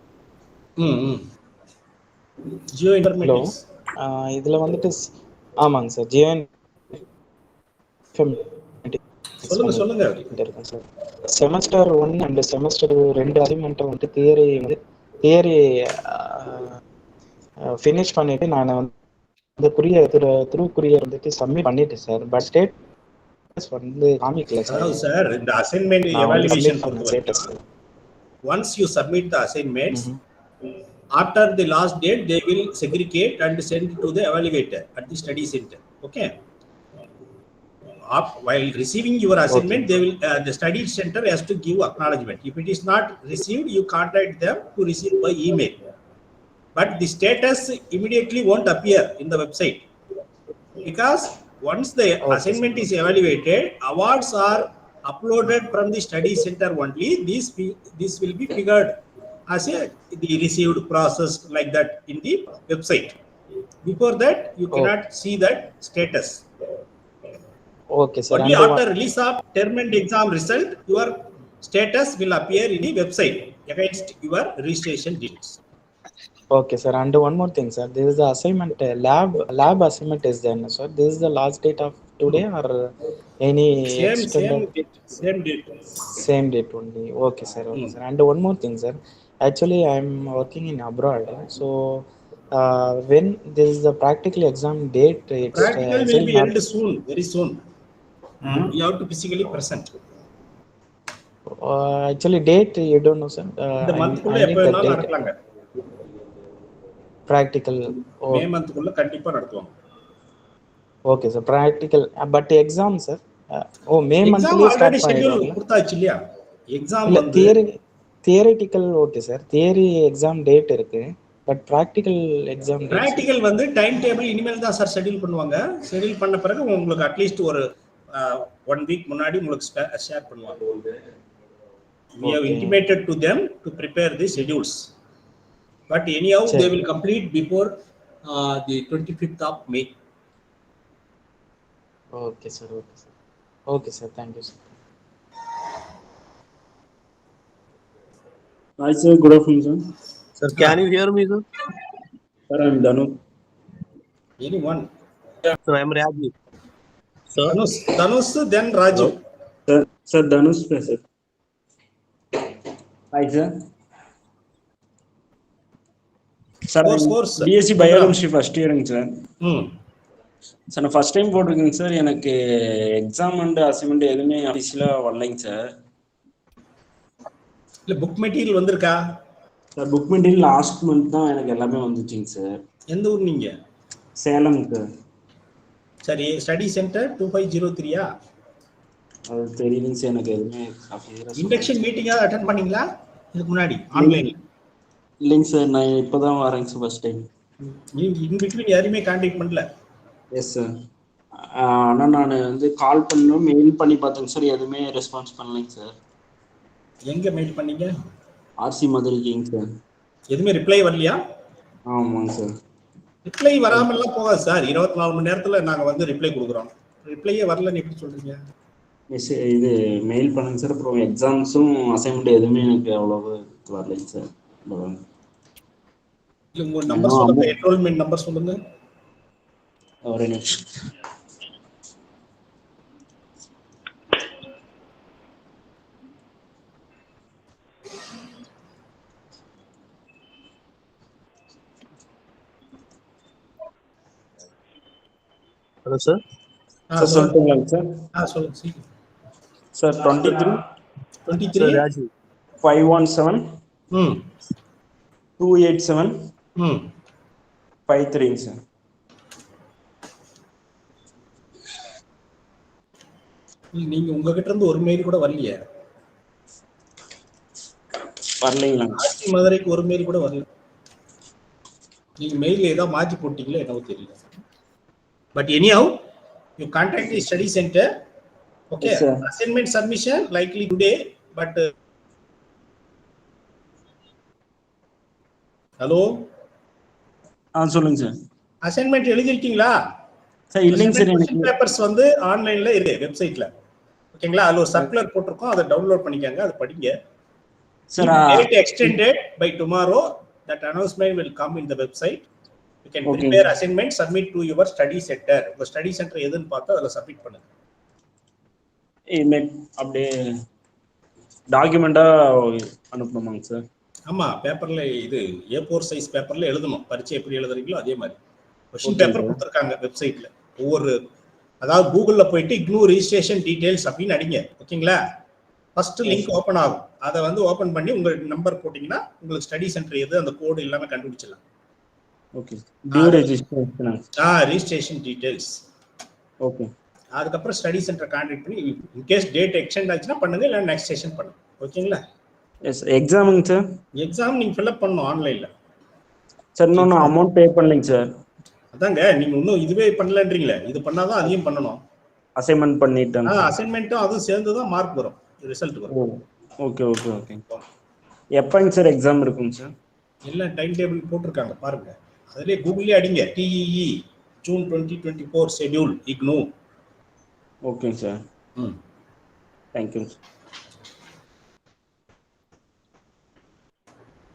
Geoinformatics. இதுல வந்துட்டு ஆமாங்க sir, geo சொல்லுங்க இருக்கேன் sir. Semester 1 and semester 2 assignment வந்து தியரி ஃபினிஷ் பண்ணிட்டு நான் வந்து குரியர் வந்துட்டு சப்மிட் பண்ணிட்டேன் சார். பட் ஸ்டேட்டஸ் வந்து காமிக்கல சார். சார் இந்த assignment evaluation status once you submit the assignments, after the last date they will segregate and send it to the evaluator at the study center. Okay, while receiving your assignment, they will the study center has to give acknowledgement. If it is not received, you contact them to receive by email, but the status immediately won't appear in the website, because once the assignment is evaluated, awards are uploaded from the study center only. This will be figured as the received process like that in the website. Before that, you cannot see that status. Okay sir. Only after release of term and exam result, your status will appear in the website against your registration details. Okay sir, and one more thing sir, this is the assignment lab assignment is there sir. This is the last date of today or any same date only? Okay sir. Okay sir. And one more thing sir, Actually, I'm working in abroad. So, when there is the practical exam date, it's Practical will actually be not. held soon, very soon. You have to physically present. Actually, date you don't know, sir. இந்த மந்த்க்குள்ள I எப்ப need the வேணாலும் date. நடக்கலாங்க. Practical. மே மந்த்க்குள்ள கண்டிப்பா நடத்துவாங்க. Okay, sir. Practical. But exam, sir. May exam monthly start already schedule பண்ணிடுவாங்களா? கொடுத்தாச்சு இல்லையா? Exam இல்ல வந்து theoretical okay sir. Theory exam date இருக்கு. But practical exam date practical வந்து டைம் டேபிள் இனிமேல் தான் சார் ஷெட்யூல் பண்ணுவாங்க. ஷெட்யூல் பண்ண பிறகு உங்களுக்கு அட்லீஸ்ட் ஒரு 1 வீக் முன்னாடி உங்களுக்கு ஷேர் பண்ணுவாங்க. We have intimated to them to prepare the schedules. But anyhow, they will complete before the 25th of May. Okay, sir. Okay, sir. Okay, sir. Thank you, sir. Hi, sir. Good afternoon, sir. Sir, can you hear me, sir? Sir, I'm Danu. Anyone? Sir, I'm Rajiv. Sir? Dhanush, then Raju. Sir, Dhanush present. Hi, sir. Sir, Course. BSc Biochemistry first year, sir. Sir நான் first time போட்டிருக்கேங்க sir. எனக்கு exam and assignment எதுவுமே ஆஃபீஸில் வரலைங்க sir. இல்லை book material வந்திருக்கா sir? Book material last month தான் எனக்கு எல்லாமே வந்துச்சுங்க சார். எந்த ஊர் நீங்கள்? சேலம் சார். சரி, ஸ்டடி சென்டர் 2503 அது தெரியலைங்க சார் எனக்கு எதுவுமே. இண்டக்ஷன் மீட்டிங்காக அட்டென்ட் பண்ணீங்களா இதுக்கு முன்னாடி ஆன்லைன்? இல்லைங்க சார், நான் இப்போ தான் வரேங்க sir first time. In between யாரையுமே கான்டாக்ட் பண்ணல? Yes sir. ஆனால் நான் வந்து கால் பண்ணணும், மெயில் பண்ணி பார்த்தேங்க சார், எதுவுமே ரெஸ்பான்ஸ் பண்ணலைங்க சார். எங்கே மெயில் பண்ணீங்க? ஆர்சி மதுரைக்குங்க சார். எதுவுமே ரிப்ளை வரலையா? ஆமாங்க சார். ரிப்ளை வராமல்லாம் போகாது சார். 24 மணி நேரத்தில் நாங்கள் வந்து ரிப்ளை கொடுக்குறோம். ரிப்ளையே வரலன்னு எப்படி சொல்கிறீங்க? எஸ், இது மெயில் பண்ணுங்க சார். அப்புறம் எக்ஸாம்ஸும் அசைன்மெண்ட் எதுவுமே எனக்கு அவ்வளவு வரலைங்க சார். இல்லை உங்கள் நம்பர் சொல்லுங்கள், என்ரோல்மெண்ட் நம்பர் சொல்லுங்கள். ஒரு நிமிஷம். Hello sir. சார் சொல்லிட்டுங்களாங்க சார்? சொல்லுங்க சீக்கிரம் சார். 23 ராஜீவ் 517 287 53 சார். நீங்க உங்ககிட்ட இருந்து ஒரு மெயில் கூட வரலையே? வரலைங்களா? ஆர்சி மதுரைக்கு ஒரு மெயில் கூட வரல. நீங்க மெயில் ஏதோ மாற்றி போட்டீங்களோ என்னவோ தெரியல. But anyhow you contact the study centre. Okay, assignment submission likely today. But hello சொல்லுங்க சார். அசைன்மெண்ட் எழுதிருக்கீங்களா சார்? இல்லைங்க சார், எனக்கு பேப்பர்ஸ் வந்து ஆன்லைன்ல இருக்கு வெப்சைட்ல. ஓகேங்களா, அதுல ஒரு சர்க்குலர் போட்டிருக்கோம், அதை டவுன்லோட் பண்ணிக்கங்க, அதை படிங்க. Sir date extended by tomorrow, that announcement will come in the website. You can prepare assignment, submit to your study center. உங்க ஸ்டடி சென்டர் எதுன்னு பார்த்து அதுல சப்மிட் பண்ணுங்க. அப்படியே டாக்குமெண்டா அனுப்பணுமாங்க சார்? ஆமா, பேப்பர்ல இது A4 சைஸ் பேப்பர்ல எழுதணும். பரீட்சை எப்படி எழுதுறீங்களோ அதே மாதிரி கொஸ்டின் பேப்பர் கொடுத்துருக்காங்க வெப்சைட்ல. ஒவ்வொரு அதாவது கூகுள்ல போயிட்டு இக்னூ ரெஜிஸ்ட்ரேஷன் டீடைல்ஸ் அப்படின்னு அடிங்க. ஓகேங்களா, ஃபர்ஸ்ட் லிங்க் ஓப்பன் ஆகும். அதை வந்து ஓப்பன் பண்ணி உங்க நம்பர் போட்டீங்கன்னா உங்களுக்கு ஸ்டடி சென்டர் எது அந்த கோடு எல்லாமே கண்டுபிடிச்சிடலாம். Okay, due registration. Registration details. Okay, அதுக்கப்புறம் ஸ்டடி சென்டர் கான்டாக்ட் பண்ணி இன்கேஸ் டேட் எக்ஸ்டெண்ட் ஆச்சுன்னா பண்ணுங்க, இல்லை நெக்ஸ்ட் செஷன் பண்ணுங்க. ஓகேங்களா? எஸ். எக்ஸாமுங்க சார்? எக்ஸாம் நீங்க ஃபில் அப் பண்ணணும் ஆன்லைன்ல. சார் இன்னும் அமௌண்ட் பே பண்ணலைங்க சார். அதாங்க, நீங்க இன்னும் இதுவே பண்ணலன்றீங்களே, இது பண்ணாதான் அதையும் பண்ணணும். அசைன்மெண்ட் பண்ணிட்டேன். அசைன்மெண்ட்டும் அதுவும் சேர்ந்து தான் மார்க் வரும், ரிசல்ட் வரும். Okay okay okay. எப்போங்க சார் எக்ஸாம் இருக்குங்க சார்? எல்லாம் டைம் டேபிள் போட்டிருக்காங்க பாருங்க. அதுலேயே கூகுள்லேயே அடிங்க, TEE June 2024 ஷெட்யூல் இக்னூ. ஓகேங்க sir. Thank you.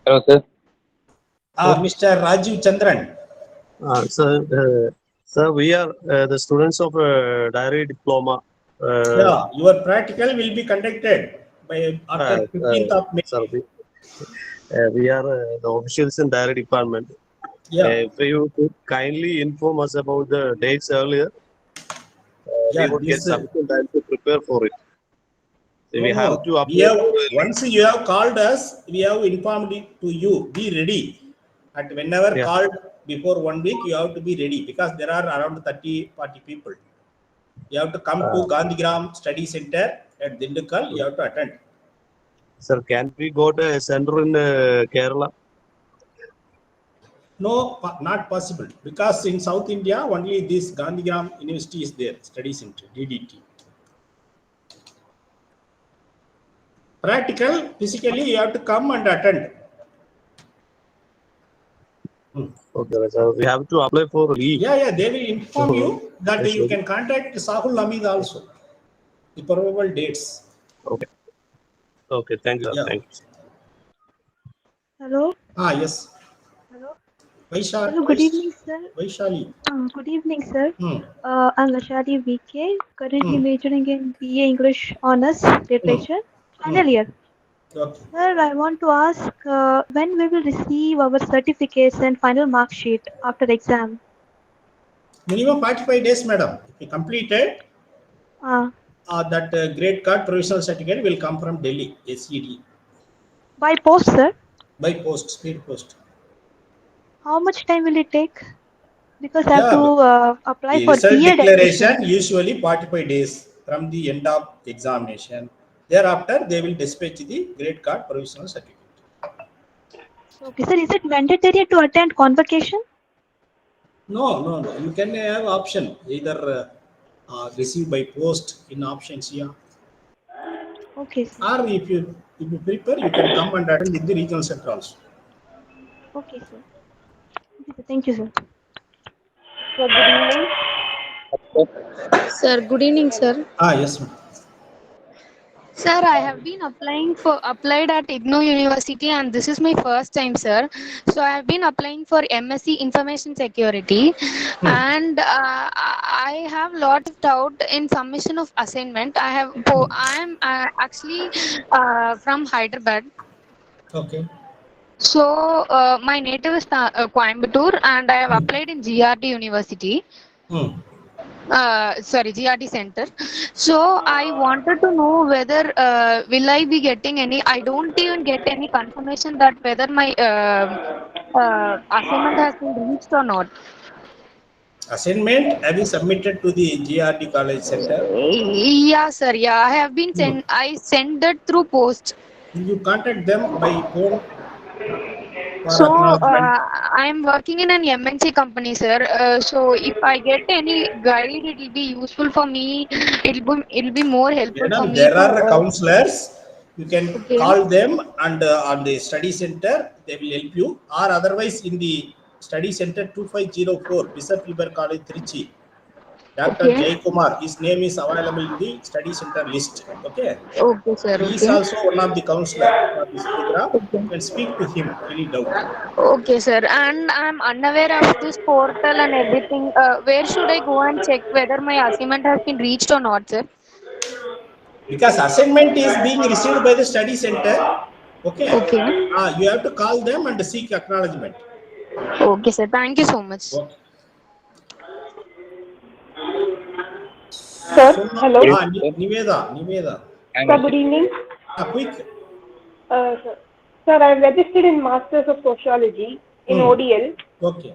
Hello, sir. Mr. Rajiv Chandran. Sir, we are the students of Diary Diploma. Yeah, your practical will be conducted by after 15th of May. Sir, We are the officials in Diary department. Yeah. If you could kindly inform us about the dates earlier, we would get sufficient time to prepare for it. So we have to apply. Once you have called us, we have informed it to you. Be ready. At whenever called before 1 week, you have to be ready because there are around 30-40 people. You have to come to Gandhigram Study Center at Dindigul. You have to attend. Sir, can we go to a center in Kerala? No, not possible because in South India only this Gandhigram University is there, Study Center, DDT. Practical, physically, you have to come and attend. Okay, sir. We have to apply for leave. Yeah, they will inform you that you can contact Sahul Hamid also. The probable dates. Okay, thank you. Yeah. Thank you. Hello. Yes. Hello. Vaishali. Hello. Good evening, sir. Vaishali. Good evening, sir. I'm Lashadi VK, currently majoring in BA English Honours Literature, final year. Okay. Sir, I want to ask when we will receive our certificates and final mark sheet after exam. Minimum 45 days, madam. If you complete it, that grade card provisional certificate will come from Delhi, SED. By post, sir? By post, speed post. How much time will it take? Because I have to apply the for result B.Ed declaration admission. usually 45 days from the end of examination. Thereafter, they will dispatch the grade card provisional certificate. Okay, sir. Is it mandatory to attend convocation? No. You can have option either receive by post in options here. Okay, sir. Or if you prepare, you can come and attend in the regional center also. Okay, sir. Thank you, sir. Sir, good evening. Sir, good evening, sir. Yes, ma'am. Sir, I have been applied at IGNOU University and this is my first time, sir. So I have been applying for MSc Information Security and I have lot of doubt in submission of assignment. I am actually from Hyderabad. Okay. So my native is Coimbatore and I have applied in GRD University. GRD Center. So I wanted to know whether will I be getting any, I don't even get any confirmation that whether my assignment has been reached or not. Assignment have you submitted to the GRD College Center? Yeah, sir. Yeah, I have been sent. I sent that through post. You contact them by phone. So I am working in an MNC company, sir. So if I get any guide, it will be useful for me. It will be more helpful for me. There are counselors. You can call them and on the study center they will help you. Or otherwise in the study center 2504 Bishop Weber College, Trichy. Dr. Jay Kumar, his name is available in the study center list. Okay. Okay, sir. He is also one of the counselor for this program. You can speak to him any doubt. Okay, sir. And I'm unaware of this portal and everything. Where should I go and check whether my assignment has been reached or not, sir? Because assignment is being received by the study center. Okay. You have to call them and seek acknowledgement. Okay, sir. Thank you so much. Okay. Sir, hello. Niveda. Sir, good evening. Quick. Sir, I have registered in Masters of Sociology in ODL. Okay.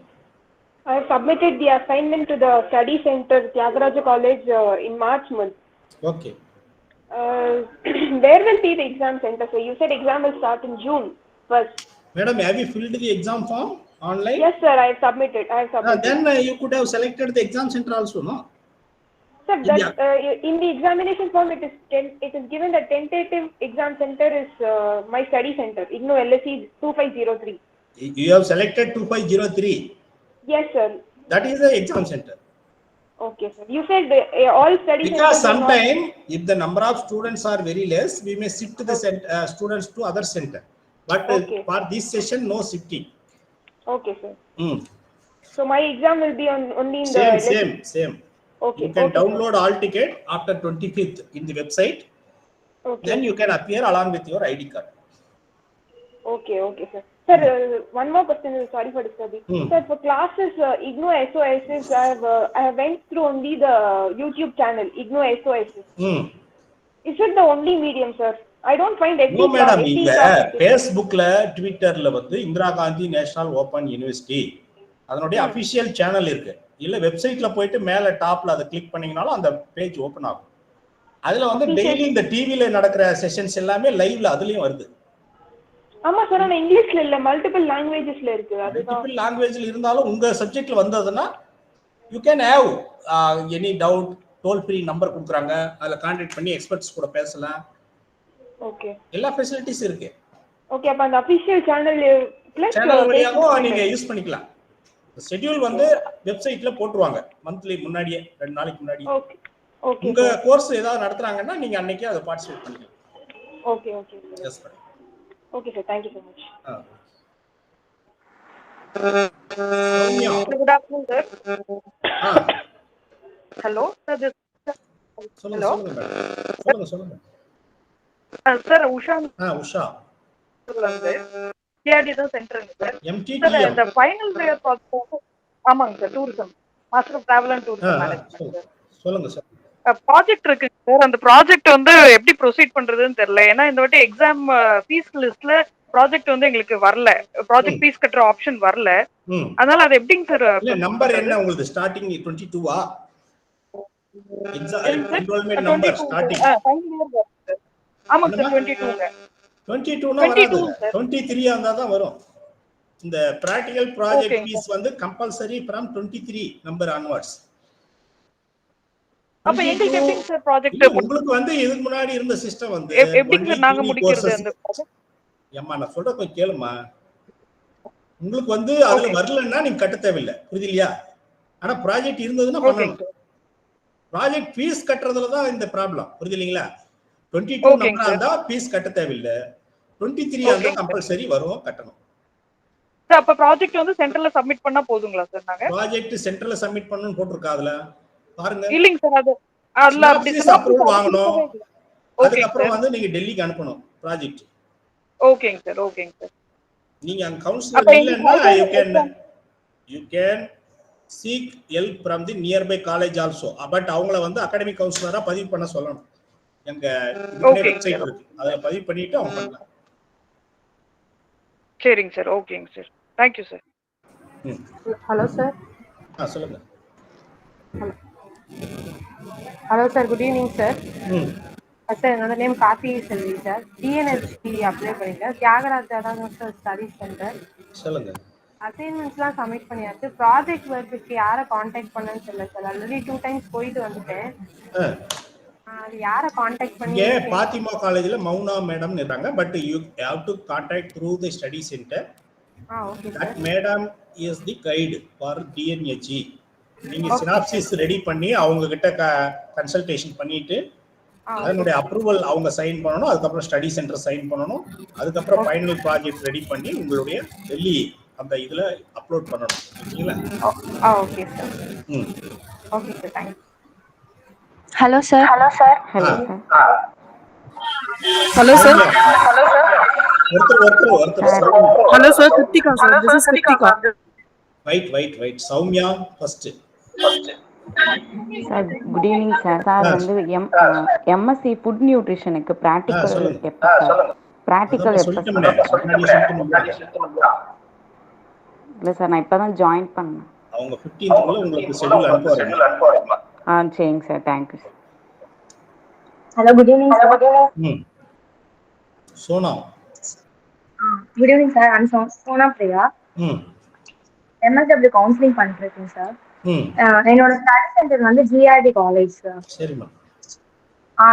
I have submitted the assignment to the study center, Tyagaraja College, in March month. Okay. Where will be the exam center? So you said exam will start in June 1st. Madam, have you filled the exam form online? Yes, sir. I have submitted. Then you could have selected the exam center also, no? Sir, in the examination form, it is given that tentative exam center is my study center, IGNOU LSE 2503. You have selected 2503. Yes, sir. That is the exam center. Okay, sir. You said all study centers. Because sometimes if the number of students are very less, we may shift the students to other center. But for this session, no shifting. Okay, sir. So my exam will be only in the same. Okay. You can download all ticket after 25th in the website. Okay. Then you can appear along with your ID card. Okay, okay, sir. Sir, one more question. Sorry for disturbing. Sir, for classes, IGNO SOSs, I have went through only the YouTube channel, IGNO SOSs. Is it the only medium, sir? I don't find No, madam. Facebookல ட்விட்டர்ல வந்து Indira Gandhi national open university அதனுடைய official channel இருக்கு. இல்ல வெப்சைட்ல போயிட்டு மேல டாப்ல அதை கிளிக் பண்ணீங்கனாலும் அந்த பேஜ் ஓபன் ஆகும். அதுல வந்து டெய்லி இந்த டிவில நடக்கிற செஷன்ஸ் எல்லாமே லைவ்ல அதுலயும் வருது. ஆமா சார், ஆனா இங்கிலீஷ்ல இல்ல, மல்டிபிள் லாங்குவேஜஸ்ல இருக்கு. மல்டிபிள் லாங்குவேஜ்ல இருந்தாலும் உங்க சப்ஜெக்ட்ல வந்ததுன்னா you can have any doubt, toll free number கொடுக்குறாங்க, அதுல கான்டாக்ட் பண்ணி எக்ஸ்பர்ட்ஸ் கூட பேசலாம். ஓகே, எல்லா ஃபெசிலிட்டிஸ் இருக்கு. ஓகே, அப்ப அந்த அபிஷியல் சேனல் பிளஸ் சேனல் வழியாகவும் நீங்க யூஸ் பண்ணிக்கலாம். ஷெட்யூல் வந்து வெப்சைட்ல போட்டுருவாங்க மந்த்லி முன்னாடியே, 2 நாளைக்கு முன்னாடி. Okay, okay. உங்க கோர்ஸ் ஏதாவது நடத்துறாங்கன்னா நீங்க அன்னைக்கே அதை பார்ட்டிசிபேட் பண்ணிக்கலாம். Okay, okay. Yes madam. Okay, sir. Thank you so much. Good afternoon, sir. Hello, sir. Hello. சொல்லுங்க. Sir, Usha. Usha. TRD தான் சென்டருங்க சார். MTTM. இந்த ஃபைனல் இயர் ப்ராஜெக்ட் ஆமாங்க sir, tourism master of travel and tourism management. சொல்லுங்க sir. Project இருக்கு sir. அந்த project வந்து எப்படி ப்ரொசீட் பண்றதுன்னு தெரியல. ஏன்னா இந்த வாட்டி எக்ஸாம் ஃபீஸ் லிஸ்ட்ல ப்ராஜெக்ட் வந்து எங்களுக்கு வரல, ப்ராஜெக்ட் ஃபீஸ் கட்டுற ஆப்ஷன் வரல. அதனால அது எப்படிங்க சார்? நம்பர் என்ன உங்களுக்கு? Starting 22 enrolment number starting. ஆமாங்க சார், 22ங்க. 22 னா வராது, 23 ஆ இருந்தா தான் வரும். இந்த பிராக்டிகல் ப்ராஜெக்ட் ஃபீஸ் வந்து கம்பல்சரி फ्रॉम 23 நம்பர் ஆன்வர்ட்ஸ். அப்ப எங்களுக்கு எப்படி சார் ப்ராஜெக்ட்? உங்களுக்கு வந்து இதுக்கு முன்னாடி இருந்த சிஸ்டம் வந்து எப்படி சார் நாங்க முடிக்கிறது அந்த ப்ராஜெக்ட்? ஏம்மா நான் சொல்ற கொஞ்சம் கேளுமா. உங்களுக்கு வந்து அதுல வரலன்னா நீங்க கட்ட தேவையில்லை, புரியுதுலையா? ஆனா ப்ராஜெக்ட் இருந்ததுன்னா பண்ணணும். ப்ராஜெக்ட் ஃபீஸ் கட்டுறதுல தான் இந்த ப்ராப்ளம், புரியுதுங்களா? 22 நம்பரா இருந்தா ஃபீஸ் கட்ட தேவையில்லை, 23 இருந்தா கம்பல்சரி வரும், கட்டணும். சார் அப்ப ப்ராஜெக்ட் வந்து சென்டர்ல சப்மிட் பண்ணா போதுங்களா சார்? நாங்க ப்ராஜெக்ட் சென்டர்ல சப்மிட் பண்ணனும் போட்டுருக்கா அதுல பாருங்க. இல்லைங்க சார், அதுல அப்படி அப்ரூவல் வாங்கணும். அதுக்கு அப்புறம் வந்து நீங்க டெல்லிக்கு அனுப்பணும் ப்ராஜெக்ட். ஓகேங்க சார், ஓகேங்க சார். நீங்க அங்க கவுன்சிலர் இல்லன்னா you can seek help from the nearby college also, but அவங்கள வந்து அகாடமிக் கவுன்சிலரா பதிவு பண்ண சொல்லணும். எங்க வெப்சைட் இருக்கு, அத பதிவு பண்ணிட்டு அவங்க பண்ணலாம். சரிங்க சார், ஓகேங்க sir. Thank you sir. Hello sir. சொல்லுங்க. Hello sir, good evening sir. Sir என்னோட name Karthi Selvi sir. TNSD apply பண்ணிட்டேன், தியாகராஜா தான் சார் ஸ்டடி சென்டர். சொல்லுங்க. அசைன்மெண்ட்ஸ்லாம் சப்மிட் பண்ணியாச்சு. ப்ராஜெக்ட் ஒர்க்குக்கு யாரை காண்டாக்ட் பண்ணேன்னு தெரியல சார். ஆல்ரெடி 2 டைம்ஸ் போயிட்டு வந்துட்டேன். அது யாரை காண்டாக்ட் பண்ணி? பாத்திமா காலேஜ்ல மௌனா மேடம் இருக்காங்க, but you have to contact through the study centre. Okay sir. That madam is the guide for TNHE. நீங்க சினாப்சிஸ் ரெடி பண்ணி அவங்க கிட்ட கன்சல்டேஷன் பண்ணிட்டு அதனுடைய அப்ரூவல் அவங்க சைன் பண்ணனும். அதுக்கப்புறம் ஸ்டடி சென்டர் சைன் பண்ணனும். அதுக்கப்புறம் ஃபைனல் ப்ராஜெக்ட் ரெடி பண்ணி உங்களுடைய டெல்லி அந்த இதுல அப்லோட் பண்ணனும். ஓகேங்களா? Okay sir. Okay sir, thanks. Hello sir. Hello sir. Hello sir. ஒருத்தர் hello sir, Kiruthika sir. This is Kiruthika. Wait Soumya first. Sir good evening sir. Sir வந்து எம்எஸ்சி ஃபுட் நியூட்ரிஷனுக்கு பிராக்டிகல் எப்போ சார்? பிராக்டிகல் எப்போ சார்? இல்லை சார், நான் இப்போ தான் ஜாயின் பண்ணேன். அவங்க 15th குள்ள உங்களுக்கு ஷெட்யூல் அனுப்புவாங்க. சரிங்க sir, thank you sir. Hello, good evening sir. Sona. Good evening sir. I am Sona Priya. MSW counselling பண்ணிருக்கேன் சார். என்னோட ஸ்டடி சென்டர் வந்து ஜிஆர்டி காலேஜ் சார். சரிமா.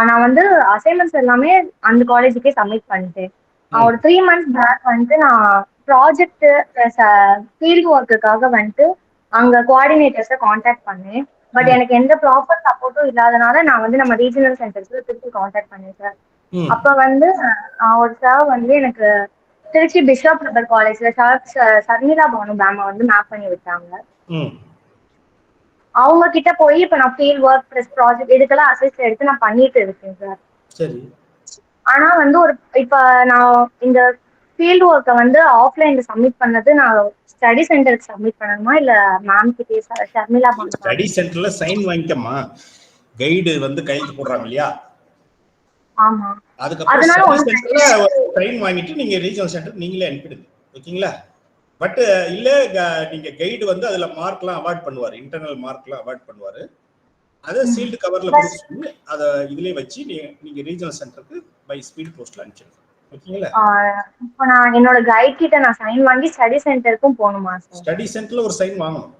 நான் வந்து அசைன்மெண்ட்ஸ் எல்லாமே அந்த காலேஜுக்கே சப்மிட் பண்ணிட்டேன். ஒரு 3 months பேக் வந்துட்டு நான் ப்ராஜெக்ட் ப்ளஸ் ஃபீல்டு ஒர்க்குக்காக வந்துட்டு அங்க கோஆர்டினேட்டர்ஸை காண்டாக்ட் பண்ணேன். பட் எனக்கு எந்த ப்ராப்பர் சப்போர்ட்டும் இல்லாதனால நான் வந்து நம்ம ரீஜனல் சென்டர்ஸ்ல திருச்சி காண்டாக்ட் பண்ணேன் சார். அப்ப வந்து ஒரு சார் வந்து எனக்கு திருச்சி பிஷப் ரப்பர் காலேஜ்ல சர்மிளா பானு மேம வந்து மேப் பண்ணி விட்டாங்க. அவங்க கிட்ட போய் இப்ப நான் ஃபீல்ட் ஒர்க் ப்ளஸ் ப்ராஜெக்ட் இதுக்கெல்லாம் அசைஸ் எடுத்து நான் பண்ணிட்டு இருக்கேன் சார். சரி. ஆனா வந்து இப்ப நான் இந்த ஃபீல்டு ஒர்க்கை வந்து ஆஃப்லைன்ல சப்மிட் பண்ணது நான் ஸ்டடி சென்டருக்கு சப்மிட் பண்ணணுமா இல்ல மேம் கிட்டே ஷர்மிளா மேம் ஸ்டடி சென்டர்ல சைன் வாங்கிக்கமா, கைடு வந்து கையெழுத்து போடுறாங்க இல்லையா, ஆமா அதுக்கப்புறம் அதனால ஸ்டடி ஒன்றும் சென்டர்ல சைன் வாங்கிட்டு நீங்க ரீஜனல் சென்டர் நீங்களே அனுப்பிடுங்க. ஓகேங்களா? பட் இல்ல நீங்க கைடு வந்து அதுல மார்க்லாம் அவார்ட் பண்ணுவாரு, இன்டர்னல் மார்க்லாம் அவார்ட் பண்ணுவாரு. அதை சீல்டு கவர்ல கொடுத்து சொல்லி அதை இதுலயே வச்சு நீங்க ரீஜனல் சென்டருக்கு பை ஸ்பீட் போஸ்ட்ல அனுப்பிச்சிடுங்க. ஓகேங்களா? இப்போ நான் என்னோட கைட் கிட்ட நான் சைன் வாங்கி ஸ்டடி சென்டருக்கும் போகணுமா சார்? ஸ்டடி சென்டர்ல ஒரு சைன் வாங்கணும்.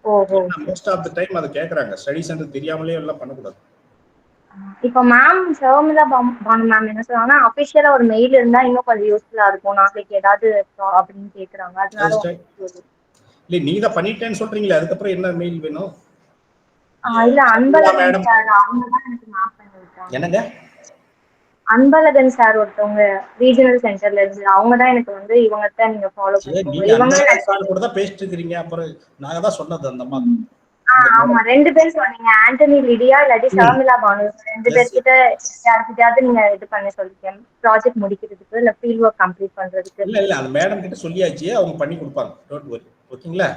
ஓஹோ. மோஸ்ட் ஆஃப் த டைம் அதை கேக்குறாங்க, ஸ்டடி சென்டர் தெரியாமலே எல்லாம் பண்ணக்கூடாது. இப்போ மேம் ஷர்மிளா பானு மேம் என்ன சொல்றாங்கன்னா அபிஷியலா ஒரு மெயில் இருந்தா இன்னும் கொஞ்சம் யூஸ்ஃபுல்லா இருக்கும், நாளைக்கு ஏதாவது அப்படின்னு கேக்குறாங்க. அதனால இல்ல நீங்க தான் பண்ணிட்டேன்னு சொல்றீங்களே, அதுக்கப்புறம் என்ன மெயில் வேணும்? இல்ல அன்பழகன் சார் அவங்க தான் எனக்கு மேப் பண்ணி விட்டாங்க. என்னங்க? அன்பழகன் சார் ஒருத்தவங்க ரீஜனல் சென்டர்ல இருந்து அவங்க தான் எனக்கு வந்து இவங்ககிட்ட நீங்க ஃபாலோ பண்ணுங்க இவங்க சார் கூட தான் பேசிட்டு இருக்கீங்க. அப்புறம் நாங்க தான் சொன்னது அந்த அம்மா. ஆமா 2 பேர் சொன்னீங்க, ஆண்டனி லிடியா இல்லாட்டி ஷர்மிளா பானு, 2 பேர்கிட்ட யார்கிட்டயாவது நீங்க இது பண்ணி சொல்லிருக்கேன் ப்ராஜெக்ட் முடிக்கிறதுக்கு இல்ல ஃபீல்ட் ஒர்க் கம்ப்ளீட் பண்றதுக்கு. இல்ல அந்த மேடம் கிட்ட சொல்லியாச்சு, அவங்க பண்ணி கொடுப்பாங்க. Don't worry. ஓகேங்களா?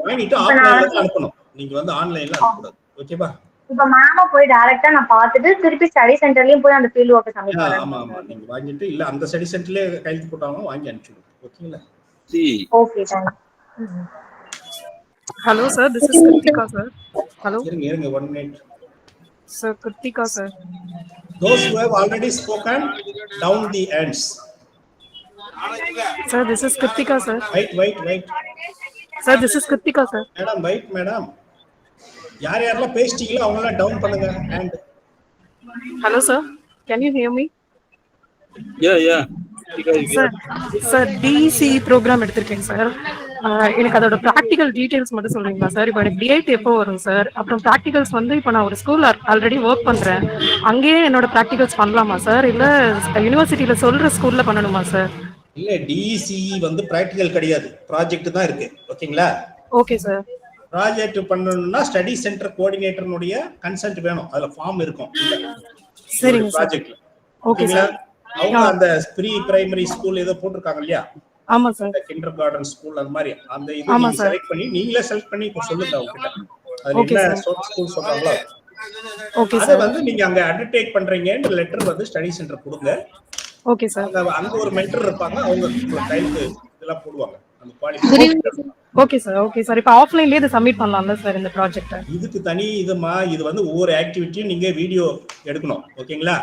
வாங்கிட்டு ஆன்லைன்ல அனுப்பணும், நீங்க வந்து ஆன்லைன்ல அனுப்பக்கூடாது. ஓகேவா? இப்ப மேம போய் டைரக்டா நான் பார்த்துட்டு திருப்பி ஸ்டடி சென்டர்லயும் போய் அந்த ஃபீல்ட் ஒர்க் சப்மிட் பண்ணனும். ஆமா ஆமா, நீங்க வாங்கிட்டு இல்ல அந்த ஸ்டடி சென்டர்லயே கையெழுத்து போட்டாலும் வாங்கி அனுப்பிடுங்க. ஓகேங்களா? Okay thank you. Hello sir, this is Kritika sir. Hello. Irunga 1 minute. Sir, Kritika sir. Those who have already spoken, down the ends. Sir, this is Kritika sir. Wait. Sir, this is Kritika sir. Madam, wait madam. யாரெல்லாம் பேசிட்டீங்களோ அவங்கள down பண்ணுங்க hand. Hello sir, can you hear me? Yeah. Sir, DCE program எடுத்திருக்கேன் sir. எனக்கு அதோட practical details மட்டும் சொல்றீங்களா sir? இப்போ எனக்கு டிஐடி எப்போ வரும் சார்? அப்புறம் ப்ராக்டிகல்ஸ் வந்து இப்போ நான் ஒரு ஸ்கூல் ஆல்ரெடி ஒர்க் பண்றேன், அங்கேயே என்னோட ப்ராக்டிகல்ஸ் பண்ணலாமா சார், இல்ல யூனிவர்சிட்டியில சொல்ற ஸ்கூல்ல பண்ணணுமா சார்? இல்ல DCE வந்து பிராக்டிகல் கிடையாது, ப்ராஜெக்ட் தான் இருக்கு. ஓகேங்களா? Okay sir. ப்ராஜெக்ட் பண்ணனும்னா ஸ்டடி சென்டர் கோஆர்டினேட்டர்னுடைய கன்சென்ட் வேணும், அதுல ஃபார்ம் இருக்கும். சரிங்க சார். ப்ராஜெக்ட்ல ஓகே சார். அவங்க அந்த ப்ரீ பிரைமரி ஸ்கூல் ஏதோ போட்டுருக்காங்க இல்லையா? ஆமா சார். கிண்டர் கார்டன் ஸ்கூல் அந்த மாதிரி அந்த இது நீங்க செலக்ட் பண்ணி நீங்களே செலக்ட் பண்ணி சொல்லுங்க அவங்க கிட்ட. அது என்ன ஸ்கூல் சொல்றாங்களோ ஓகே சார். அது வந்து நீங்க அங்க அண்டர்டேக் பண்றீங்கன்னு லெட்டர் வந்து ஸ்டடி சென்டர் கொடுங்க. Okay sir. அங்க ஒரு மென்டர் இருப்பாங்க, அவங்க கைக்கு இதெல்லாம் போடுவாங்க அந்த குவாலிஃபிகேஷன். Okay sir. இப்போ ஆஃப்லைன்லயே இத சப்மிட் பண்ணலாம்ல சார் இந்த ப்ராஜெக்ட்ட? இதுக்கு தனி இது வந்து ஒவ்வொரு ஆக்டிவிட்டியும் நீங்க வீடியோ எடுக்கணும். ஓகேங்களா?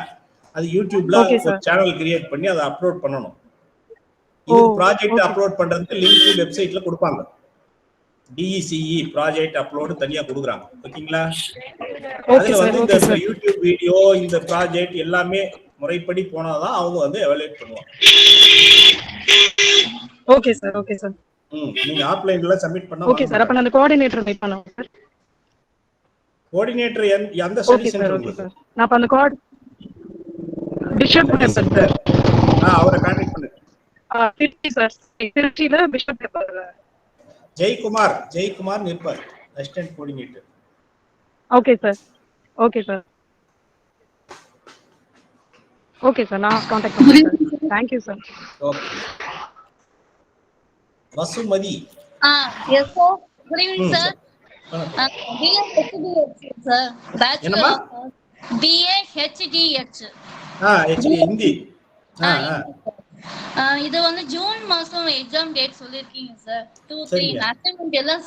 அது யூடியூப்ல ஒரு சேனல் கிரியேட் பண்ணி அதை அப்லோட் பண்ணணும். இது ப்ராஜெக்ட் அப்லோட் பண்றதுக்கு லிங்க் வெப்சைட்ல கொடுப்பாங்க. DCE ப்ராஜெக்ட் அப்லோட் தனியா கொடுக்குறாங்க. ஓகேங்களா? அதுல வந்து இந்த யூடியூப் வீடியோ இந்த ப்ராஜெக்ட் எல்லாமே முறைப்படி போனாதான் அவங்க வந்து எவாலுவேட் பண்ணுவாங்க. Okay sir. நீங்க ஆஃப்லைன்ல சப்மிட் பண்ணா ஓகே சார். அப்ப நான் அந்த கோஆர்டினேட்டர் வெயிட் பண்ணனும் சார். கோஆர்டினேட்டர் எந்த ஸ்டடி சென்டர்? Okay sir. நான் அப்ப அந்த பிஷப் பேப்பர் சார். அவரை கான்டாக்ட் பண்ணுங்க. திருச்சி சார். திருச்சியில bishop paper. Jayakumar Nirbhar assistant coordinator. Okay sir. நான் கான்டாக்ட் பண்றேன் sir. Thank you sir. Okay. Vasumathi. Yes sir. Good evening sir. BA sir. Bachelor of BA HDH. Hindi. இது வந்து ஜூன் மாசம் எக்ஸாம் டேட் சொல்லிருக்கீங்க sir. 2-3 assignment எல்லாம்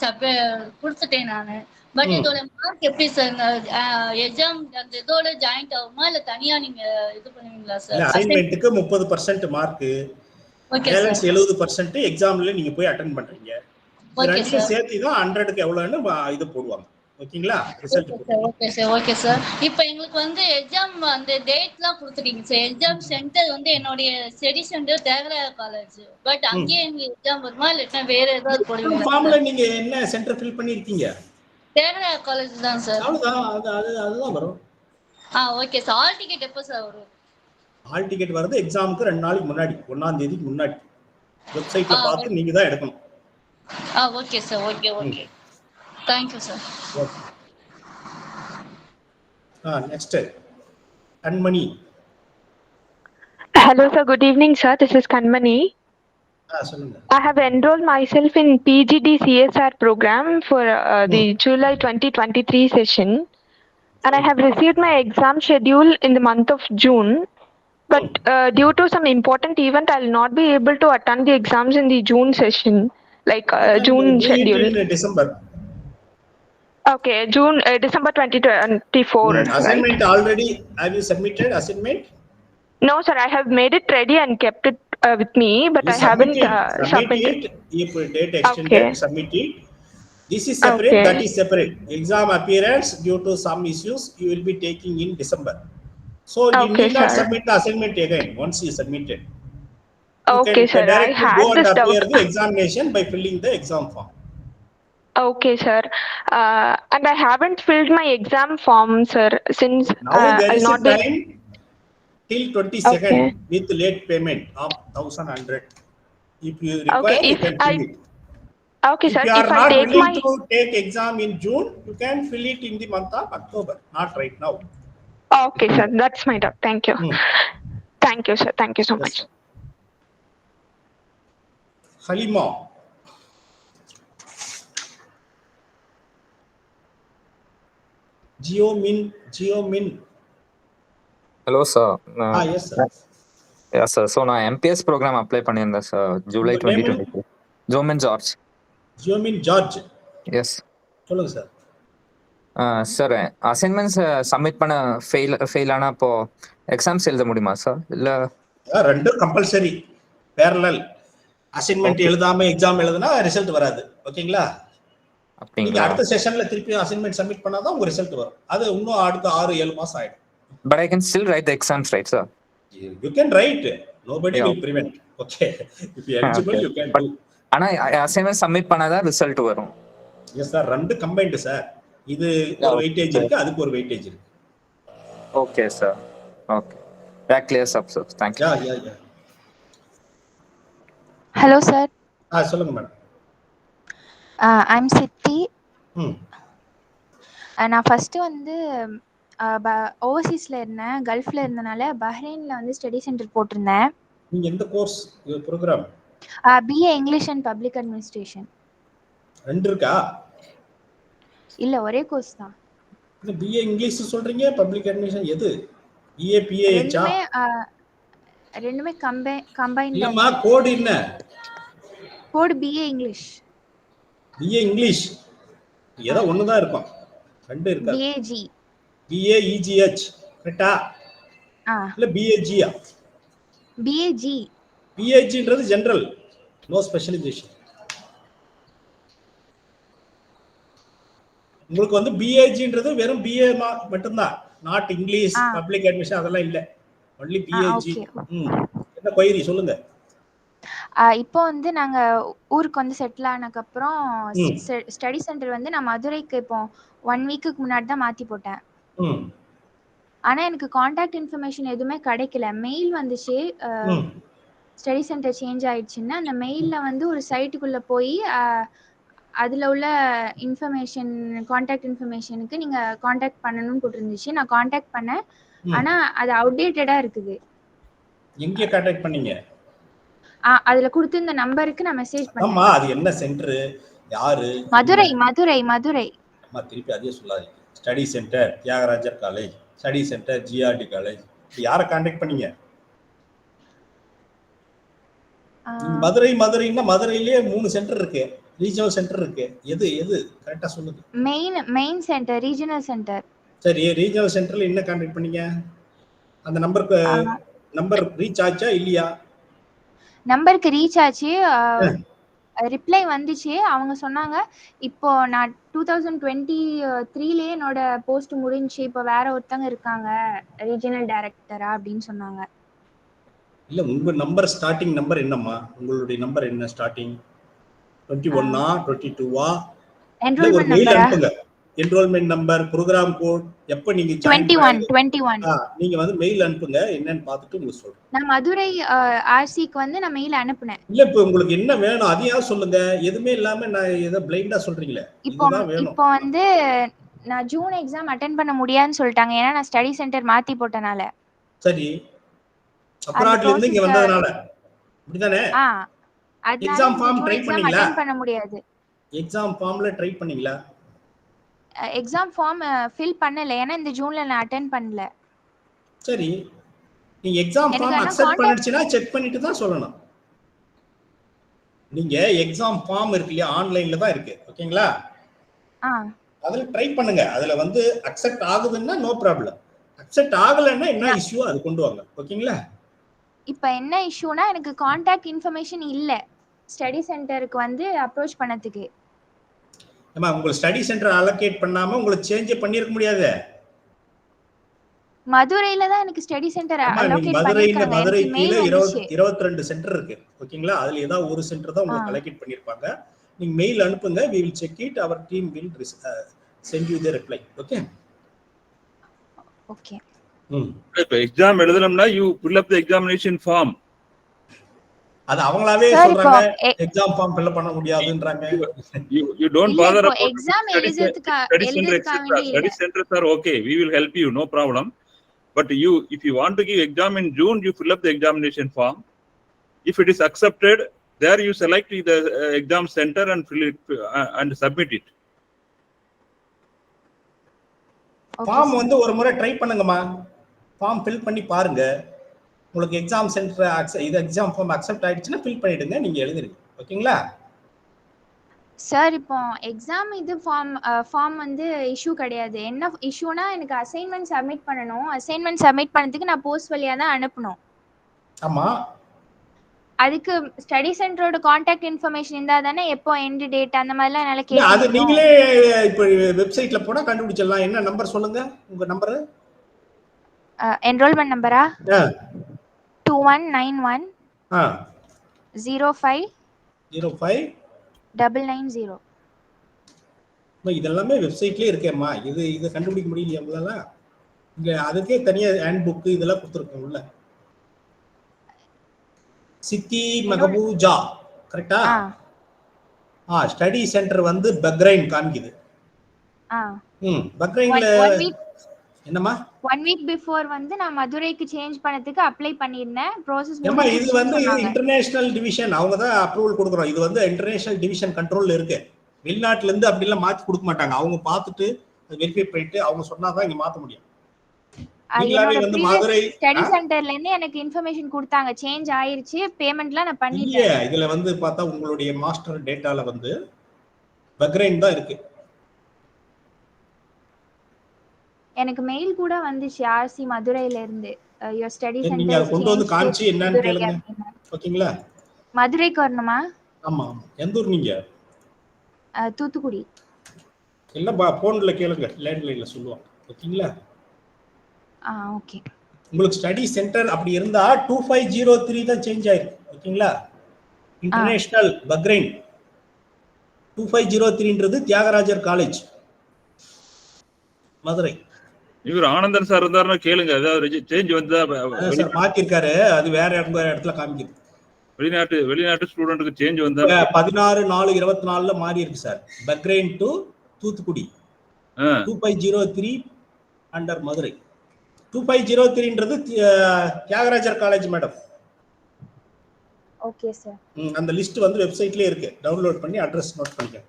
கொடுத்துட்டேன் நானு. பட் இதோட மார்க் எப்படி சார்? எக்ஸாம் அந்த இதோட ஜாயிண்ட் ஆகுமா இல்ல தனியா நீங்க இது பண்ணுவீங்களா சார்? அசைன்மென்ட்க்கு 30% மார்க், பேலன்ஸ் 70% எக்ஸாம்ல நீங்க போய் அட்டெண்ட் பண்றீங்க. ரெண்டும் சேர்த்து தான் 100க்கு எவ்வளவுன்னு இது போடுவாங்க. ஓகேங்களா? Result okay sir. இப்போ எங்களுக்கு வந்து எக்ஸாம் அந்த டேட்லாம் கொடுத்துட்டீங்க சார். எக்ஸாம் சென்டர் வந்து என்னோட study centre Thegaraya college. But அங்கேயே எங்களுக்கு எக்ஸாம் வருமா இல்ல வேற ஏதாவது போடுவீங்களா? ஃபார்ம்ல நீங்க என்ன சென்டர் ஃபில் பண்ணிருக்கீங்க? தேகராய காலேஜ் தான் சார். அதுதான் வரும். Okay sir. ஆல் டிக்கெட் எப்போ சார் வரும்? ஆல் டிக்கெட் வரது எக்ஸாமுக்கு 2 நாளைக்கு முன்னாடி, 1ஆம் தேதிக்கு முன்னாடி வெப்சைட்ல பார்த்து நீங்க தான் எடுக்கணும். Okay sir. Okay. Thank you sir. Next, Anmani. Hello, sir. Good evening, sir. This is Kanmani. சொல்லுங்க. I have enrolled myself in PGD CSR program for the July 2023 session, and I have received my exam schedule in the month of June. But due to some important event, I'll not be able to attend the exams in the June session, like June Do schedule. it in December. Okay, December 2024. Assignment Right? already, have you submitted assignment? No, sir. I have made it ready and kept it with me, but You I haven't submit submitted. it. If date extended, Okay. submit it. This is separate, Okay. that is separate. Exam appearance due to some issues you will be taking in December. So you Okay, need not sir. submit the assignment again once you submit it. You Okay, can sir. I directly had go and this appear doubt. the examination by filling the exam form. Okay, sir. And I haven't filled my exam form, sir, since Now there I'll is a not be. time till 22nd Okay. with late payment of 1,100. If you Okay. require, you If can I. fill it. Okay, If sir. you are If I not take willing my. to take exam in June, you can fill it in the month of October, not right now. Okay, sir. That's my doubt. Thank you. Thank you, sir. Thank you so much. Halima. Geomin. Hello sir. Yes, sir. Yes sir. So நான் MBS programme apply பண்ணியிருந்தேன் sir July உங்க name? 2023. Geomin George. Geomin George. Yes சொல்லுங்க sir. Sir assignments submit பண்ண fail ஆனால் அப்போ exams எழுத முடியுமா sir? இல்லை ரெண்டும் கம்பல்சரி பேரலல். அசைன்மெண்ட் எழுதாம எக்ஸாம் எழுதுனா ரிசல்ட் வராது. ஓகேங்களா? நீங்க அப்படிங்களா? அடுத்த செஷன்ல திருப்பி அசைன்மெண்ட் சப்மிட் பண்ணாதான் உங்க ரிசல்ட் வரும். அது இன்னும் அடுத்த 6-7 மாசம் ஆயிடும். But I can still right the exams right sir? You can write. Nobody Yeah. will prevent. Okay. If you are eligible, Okay. you can But do. ஆனால் அசைன்மெண்ட் சப்மிட் பண்ணாதான் ரிசல்ட் வரும். Yes, sir. ரெண்டு combined sir. இது ஒரு weightage இருக்கு, அதுக்கு ஒரு weightage இருக்கு. Okay sir. Okay. That clears up, sir. Thank you. Yeah. Hello, sir. சொல்லுங்க மேடம். I'm Sitti. நான் ஃபர்ஸ்ட் வந்து ஓவர்சீஸ்ல இருந்தேன், கல்ஃப்ல இருந்தனால பஹ்ரைன்ல வந்து ஸ்டடி சென்டர் போட்டிருந்தேன். நீங்க எந்த course programme? BA English and public administration. ரெண்டு இருக்கா? இல்ல ஒரே கோர்ஸ் தான். இல்ல BA இங்கிலீஷ் சொல்றீங்க, பப்ளிக் அட்மினிஸ்ட்ரேஷன் எது? BA PAH ரெண்டுமே கம்பைன்ட். இல்லம்மா, கோட் என்ன? Code BA English. BA English ஏதோ ஒன்னு தான் இருக்கும். ரெண்டு இருக்கா? BAG. BAEGH கரெக்ட்டா? இல்ல BAG-ஆ? BAG. BAG-ன்றது ஜெனரல், நோ ஸ்பெஷலைசேஷன். உங்களுக்கு வந்து BAG-ன்றது வெறும் BA மட்டும்தான், நாட் இங்கிலீஷ் பப்ளிக் அட்மினிஸ்ட்ரேஷன் அதெல்லாம் இல்ல. only BAG. என்ன கொயரி சொல்லுங்க. இப்போ வந்து நாங்க ஊருக்கு வந்து செட்டில் ஆனதுக்கு அப்புறம் ஸ்டடி சென்டர் வந்து நான் மதுரைக்கு இப்போ 1 வீக்குக்கு முன்னாடி தான் மாத்தி போட்டேன். ஆனா எனக்கு கான்டாக்ட் இன்ஃபர்மேஷன் எதுவுமே கிடைக்கல. மெயில் வந்துச்சு, ஸ்டடி சென்டர் சேஞ்ச் ஆயிடுச்சுன்னா. அந்த மெயில்ல வந்து ஒரு சைட்டுக்குள்ள போய் அதுல உள்ள இன்ஃபர்மேஷன், கான்டாக்ட் இன்ஃபர்மேஷனுக்கு நீங்க கான்டாக்ட் பண்ணணும்னு போட்டுருந்துச்சு. நான் கான்டாக்ட் பண்ணேன், ஆனா அது அவுடேட்டடா இருக்குது. எங்க கான்டாக்ட் பண்ணீங்க? அதுல கொடுத்திருந்த நம்பருக்கு நான் மெசேஜ் பண்ணேன். ஆமா, அது என்ன சென்டர், யாரு? மதுரை. அம்மா திருப்பி அதே சொல்லாதீங்க. Study centre Thiagarajar college, study centre GRD college. யாரை கான்டாக்ட் பண்ணீங்க? மதுரைன்னா மதுரையிலேயே 3 சென்டர் இருக்கு, ரீஜனல் சென்டர் இருக்கு. எது கரெக்டா சொல்லுங்க. Main centre, regional centre. சரி, ரீஜனல் சென்டர்ல என்ன கான்டாக்ட் பண்ணீங்க? அந்த நம்பர் ரீச் ஆச்சா இல்லையா? நம்பருக்கு ரீச் ஆச்சு, ரிப்ளை வந்துச்சு. அவங்க சொன்னாங்க இப்போ நான் 2023லே என்னோட போஸ்ட் முடிஞ்சு, இப்போ வேற ஒருத்தங்க இருக்காங்க ரீஜனல் டைரக்டரா அப்படின்னு சொன்னாங்க. இல்ல, உங்க நம்பர் ஸ்டார்டிங் நம்பர் என்னம்மா? உங்களுடைய நம்பர் என்ன ஸ்டார்டிங்? 21ஆ 22ஆ? என்ரோல்மென்ட் நம்பரா? என்ரோல்மென்ட் நம்பர், ப்ரோக்ராம் கோட், எப்ப நீங்க 21. நீங்க வந்து மெயில் அனுப்புங்க, என்னன்னு பார்த்துட்டு உங்களுக்கு சொல்றேன். நான் மதுரை RCக்கு வந்து நான் மெயில் அனுப்புனேன். இல்ல, இப்போ உங்களுக்கு என்ன வேணும் அதையும் சொல்லுங்க. எதுமே இல்லாம நான் ஏதோ பிளைண்டா சொல்றீங்களே, இதுதான் வேணும். இப்போ வந்து நான் ஜூன் எக்ஸாம் அட்டெண்ட் பண்ண முடியாதுன்னு சொல்லிட்டாங்க, ஏன்னா நான் ஸ்டடி சென்டர் மாத்தி போட்டனால. சரி, அப்ராட்ல இருந்து இங்க வந்ததனால அப்படிதானே? அதனால எக்ஸாம் இந்த ஃபார்ம் ஜூன் ட்ரை எக்ஸாம் பண்ணீங்களா? அட்டெண்ட் பண்ண முடியாது. எக்ஸாம் ஃபார்ம்ல ட்ரை பண்ணீங்களா? எக்ஸாம் ஃபார்ம் ஃபில் பண்ணல, ஏன்னா இந்த ஜூன்ல நான் அட்டெண்ட் பண்ணல. சரி, நீங்க எக்ஸாம் எனக்கு ஃபார்ம் ஆனா அக்செப்ட் கான்டாக்ட் பண்ணிடுச்சுன்னா செக் பண்ணிட்டு தான் சொல்லணும். நீங்க எக்ஸாம் ஃபார்ம் இருக்கு இல்லையா, ஆன்லைன்ல தான் இருக்கு, ஓகேங்களா? அதுல ட்ரை பண்ணுங்க. அதுல வந்து அக்செப்ட் ஆகுதுன்னா நோ ப்ராப்ளம். அக்செப்ட் ஆகலைன்னா என்ன இஷ்யூ அது கொண்டு வாங்க, ஓகேங்களா? இப்ப என்ன இஷ்யூனா எனக்கு கான்டாக்ட் இன்ஃபர்மேஷன் இல்ல ஸ்டடி சென்டருக்கு வந்து அப்ரோச் பண்ணதுக்கு. ஏமா உங்க ஸ்டடி சென்டர் அலோகேட் பண்ணாம உங்களுக்கு சேஞ்ச் பண்ணிருக்க முடியாது. மதுரையில தான் எனக்கு ஸ்டடி சென்டர் அலோகேட் பண்ணிருக்காங்க. மதுரை எனக்கு கீழ மெயில் வந்துச்சு. 22 சென்டர் இருக்கு, ஓகேங்களா? அதுல ஏதாவது ஒரு சென்டர் தான் உங்களுக்கு அலோகேட் பண்ணிருப்பாங்க. நீங்க மெயில் அனுப்புங்க, we will check it, our team will send you the reply, okay? Okay. இப்ப எக்ஸாம் எழுதணும்னா you fill up the examination form. அது அவங்களாவே சொல்றாங்க எக்ஸாம் ஃபார்ம் fill பண்ண முடியாதுன்றாங்க. You don't bother about exam எழுதுறதுக்கு study centers are okay, we will help you, no problem. But if you want to give exam in June, you fill up the examination form. If it is accepted, there you select the exam center and fill it and submit it. Form வந்து ஒரு முறை try பண்ணுங்கம்மா. Form fill பண்ணி பாருங்க. உங்களுக்கு exam centre இது exam form accept ஆயிடுச்சுன்னா fill பண்ணிடுங்க, நீங்க எழுதுறீங்க, ஓகேங்களா? சார் இப்போ எக்ஸாம் இது ஃபார்ம் வந்து இஷ்யூ கிடையாது. என்ன இஷ்யூனா எனக்கு அசைன்மெண்ட் சப்மிட் பண்ணணும். அசைன்மெண்ட் சப்மிட் பண்ணதுக்கு நான் போஸ்ட் வழியா தான் அனுப்பணும். ஆமா, அதுக்கு ஸ்டடி சென்டரோட கான்டாக்ட் இன்ஃபர்மேஷன் இருந்தா தானே எப்போ எண்ட் டேட் அந்த மாதிரிலாம் என்னால கேட்க அது முடியும். நீங்களே இப்போ வெப்சைட்ல போனா கண்டுபிடிச்சிடலாம். என்ன நம்பர் சொல்லுங்க, உங்க நம்பர். என்ரோல்மென்ட் நம்பரா 2191 05 990. இதெல்லாமே வெப்சைட்லயே இருக்கேம்மா. இது கண்டுபிடிக்க முடியலையா உங்களால? இங்க அதுக்கே தனியா ஹேண்ட் புக் இதெல்லாம் கொடுத்துருக்கோம் உள்ள. சித்தி மகபூஜா கரெக்டா? ஸ்டடி சென்டர் வந்து பக்ரைன் காமிக்குது. பக்ரைன்ல என்னம்மா 1 வீக் பிஃபோர் வந்து நான் மதுரைக்கு சேஞ்ச் பண்ணதுக்கு அப்ளை பண்ணிருந்தேன். ப்ராசஸ் ஏமா இது வந்து இன்டர்நேஷனல் டிவிஷன், அவங்க தான் அப்ரூவல் கொடுக்குறோம். இது வந்து இன்டர்நேஷனல் டிவிஷன் கண்ட்ரோல்ல இருக்கு. வெளிநாட்டுல இருந்து அப்படி எல்லாம் மாத்தி கொடுக்க மாட்டாங்க. அவங்க பார்த்துட்டு வெரிஃபை பண்ணிட்டு அவங்க சொன்னாதான் இங்க மாத்த முடியும். நீங்களாவே வந்து மதுரை ஸ்டடி சென்டர்ல இருந்து எனக்கு இன்ஃபர்மேஷன் கொடுத்தாங்க, சேஞ்ச் ஆயிருச்சு, பேமெண்ட்லாம் நான் பண்ணிட்டேன். இதுல வந்து பார்த்தா உங்களுடைய மாஸ்டர் டேட்டால வந்து பக்ரைன் தான் இருக்கு. எனக்கு மெயில் கூட வந்துச்சு ஆர்சி மதுரையில இருந்து. யுவர் ஸ்டடி சென்டர் நீங்க கொண்டு வந்து காமிச்சு என்னன்னு கேளுங்க, ஓகேங்களா? மதுரைக்கு வரணுமா? ஆமா. எந்த ஊர் நீங்க? தூத்துக்குடி. இல்ல போன்ல கேளுங்க, லேண்ட்லைன்ல சொல்லுவாங்க, ஓகேங்களா? ஓகே. உங்களுக்கு ஸ்டடி சென்டர் அப்படி இருந்தா 2503 தான் சேஞ்ச் ஆயிருக்கு, ஓகேங்களா? இன்டர்நேஷனல் பக்ரைன் 2503ன்றது தியாகராஜர் காலேஜ் மதுரை. இவர் ஆனந்தன் சார் இருந்தாருன்னா கேளுங்க, ஏதாவது சேஞ்ச் வந்தா. சார் மாத்தி இருக்காரு, அது வேற இடத்துல காமிக்குது. வெளிநாட்டு ஸ்டூடெண்ட்க்கு சேஞ்ச் வந்தா 16/4/24ல மாறி இருக்கு sir. Bahrain to Thoothukudi 2503 under Madurai. 2503ன்றது Thiyagarajar college madam. Okay sir. அந்த லிஸ்ட் வந்து வெப்சைட்லயே இருக்கு, டவுன்லோட் பண்ணி அட்ரஸ் நோட் பண்ணிக்க.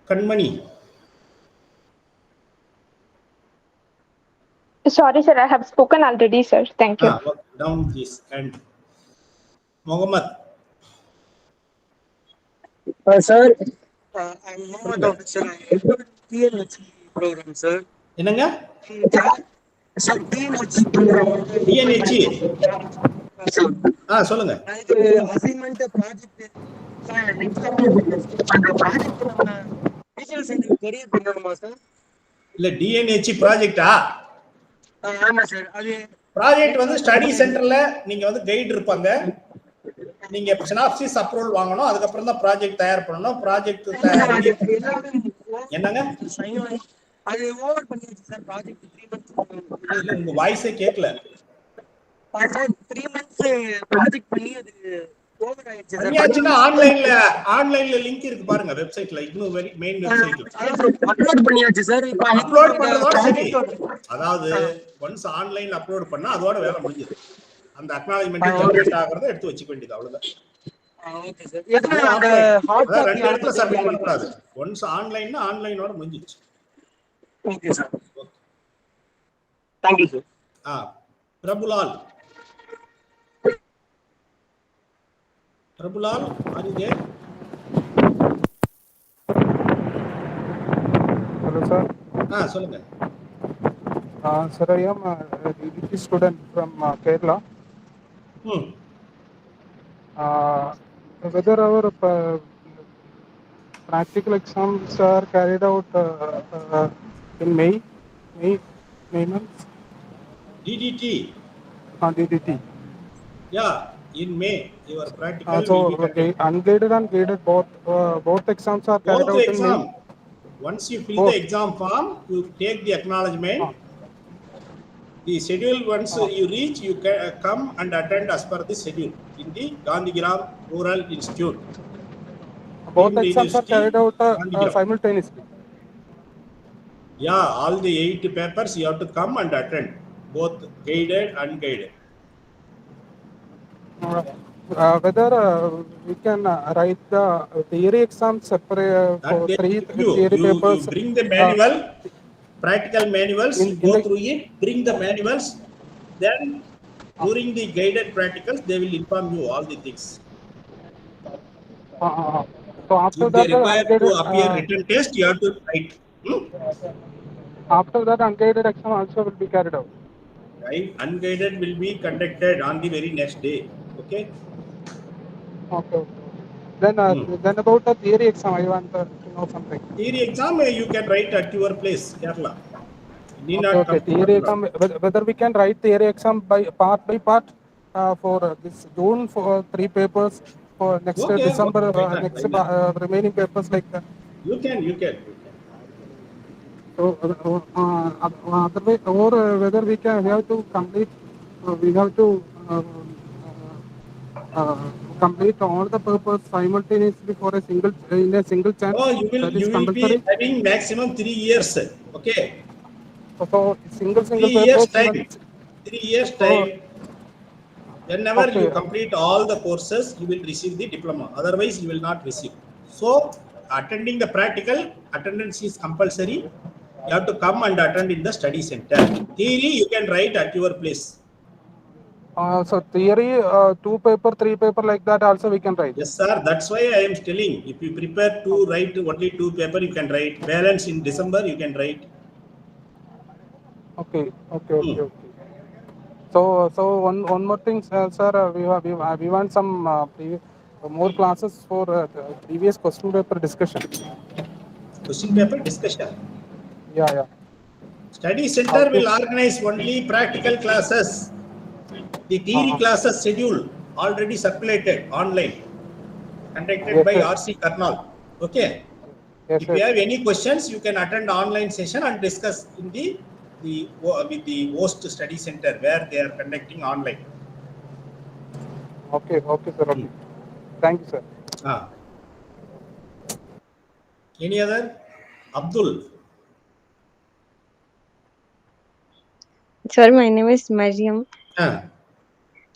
கண்மணி. Sorry sir, I have spoken already sir. Thank you. Down please. And Mohammed. Sir, I'm Mohammed officer. DNH program sir. என்னங்க? Sir, DNH program. DNH. சொல்லுங்க. இது assignment project அந்த ப்ராஜெக்ட் நம்ம டீச்சர் சென்டர் கிரியேட் பண்ணணுமா sir? இல்ல DNH ப்ராஜெக்ட்டா? ஆமா sir. அது project வந்து ஸ்டடி சென்டர்ல நீங்க வந்து கைட் இருப்பாங்க. நீங்க சினாப்சிஸ் அப்ரூவல் வாங்கணும், அதுக்கு அப்புறம் தான் ப்ராஜெக்ட் தயார் பண்ணனும். ப்ராஜெக்ட் என்னங்க? அது ஓவர் பண்ணியாச்சு சார் ப்ராஜெக்ட் 3 months. இல்ல உங்க வாய்ஸே கேட்கல. சார் 3 months ப்ராஜெக்ட் பண்ணி அது ஓவர் ஆயிடுச்சு சார். பண்ணியாச்சுன்னா ஆன்லைன்ல லிங்க் இருக்கு பாருங்க வெப்சைட்ல இன்னும் மெயின் வெப்சைட்ல அப்லோட் பண்ணியாச்சு சார். இப்போ அப்லோட் பண்றதோட சரி. அதாவது ஒன்ஸ் ஆன்லைன்ல அப்லோட் பண்ணா அதோட வேலை முடிஞ்சது. அந்த அக்னாலஜ்மென்ட் ஜெனரேட் ஆகறத எடுத்து வச்சுக்க வேண்டியது அவ்வளவுதான். Okay sir. எதுல அந்த ஹார்ட் அதான் காப்பி ரெண்டு இடத்துல சப்மிட் பண்ண கூடாது. ஒன்ஸ் ஆன்லைன்னா ஆன்லைனோட முடிஞ்சிருச்சு. Okay sir. Thank you sir. Prabhulal, are you there? Hello sir. சொல்லுங்க. Sir, I am a DDT student from Kerala. Whether our practical exams are carried out in May month? DDT. DDT. Yeah, in May your practical So will be conducted. ungraded and graded both exams are carried Both out exam. in May. Once you fill the exam form, you take the acknowledgement. The schedule, once you reach, you can come and attend as per the schedule in the Gandhigram Rural Institute. Both exams are carried out simultaneously. Yeah, all the 8 papers you have to come and attend, both guided and unguided. Whether we can write the theory exam separate for 3 theory papers. You bring the manual, practical manuals, you go through it, bring the manuals, then during the guided practicals, they will inform you all the things. So after if that, they require to appear written test, you have to write. After that, unguided exam also will be carried out. Right, unguided will be conducted on the very next day. Okay. Okay. Then about the theory exam, I want to know something. Theory exam you can write at your place, Kerala. Okay. Theory exam, whether we can write theory exam by part for this June for 3 papers, for next December next remaining papers like that. You can. So otherwise, or whether we have to complete complete all the papers simultaneously for in a single chance. You will be having maximum 3 years. Okay. So single 3 years time. 3 years time. Whenever Okay. you complete all the courses, you will receive the diploma. Otherwise, you will not receive. So, attending the practical, attendance is compulsory. You have to come and attend in the study center. Theory, you can write at your place. So theory, 2 paper, 3 paper like that also we can write. Yes, sir. That's why I am telling. If you prepare to write only 2 paper, you can write. Balance in December, you can write. Okay. So one more thing, sir. We want some more classes for previous question paper discussion. Question paper discussion. Yeah. Study center will organize only practical classes. The theory classes schedule already circulated online, conducted by RC Karnal. Okay. If you have any questions, you can attend online session and discuss in with the host study center where they are conducting online. Okay, sir. Okay. Thank you, sir. Any other? Abdul. Sir, my name is Mariam.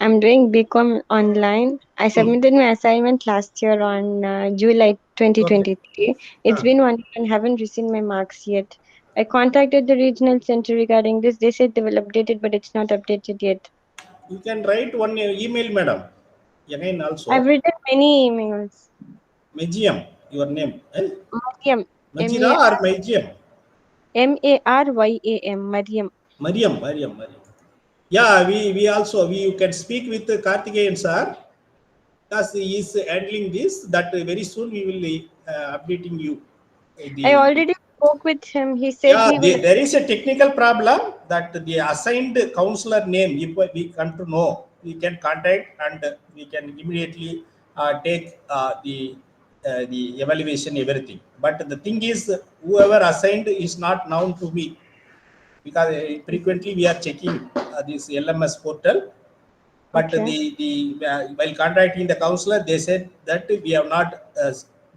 I'm doing BCom online. I submitted my assignment last year on July 2023. It's been 1 year and haven't received my marks yet. I contacted the regional center regarding this. They said they will update it, but it's not updated yet. You can write one email, madam. Again also. I've written many emails. Magiam, your name. Mariam. Majida or Magiam? Maryam. Mariam. Yeah, we also you can speak with Karthikeyan sir, because he is handling this. That very soon we will updating you. I already spoke with him. He said there is a technical problem that the assigned counselor name, if we come to know, we can contact and we can immediately take the evaluation, everything. But the thing is, whoever assigned is not known to me, because frequently we are checking this LMS portal. But while contacting the counselor, they said that we have not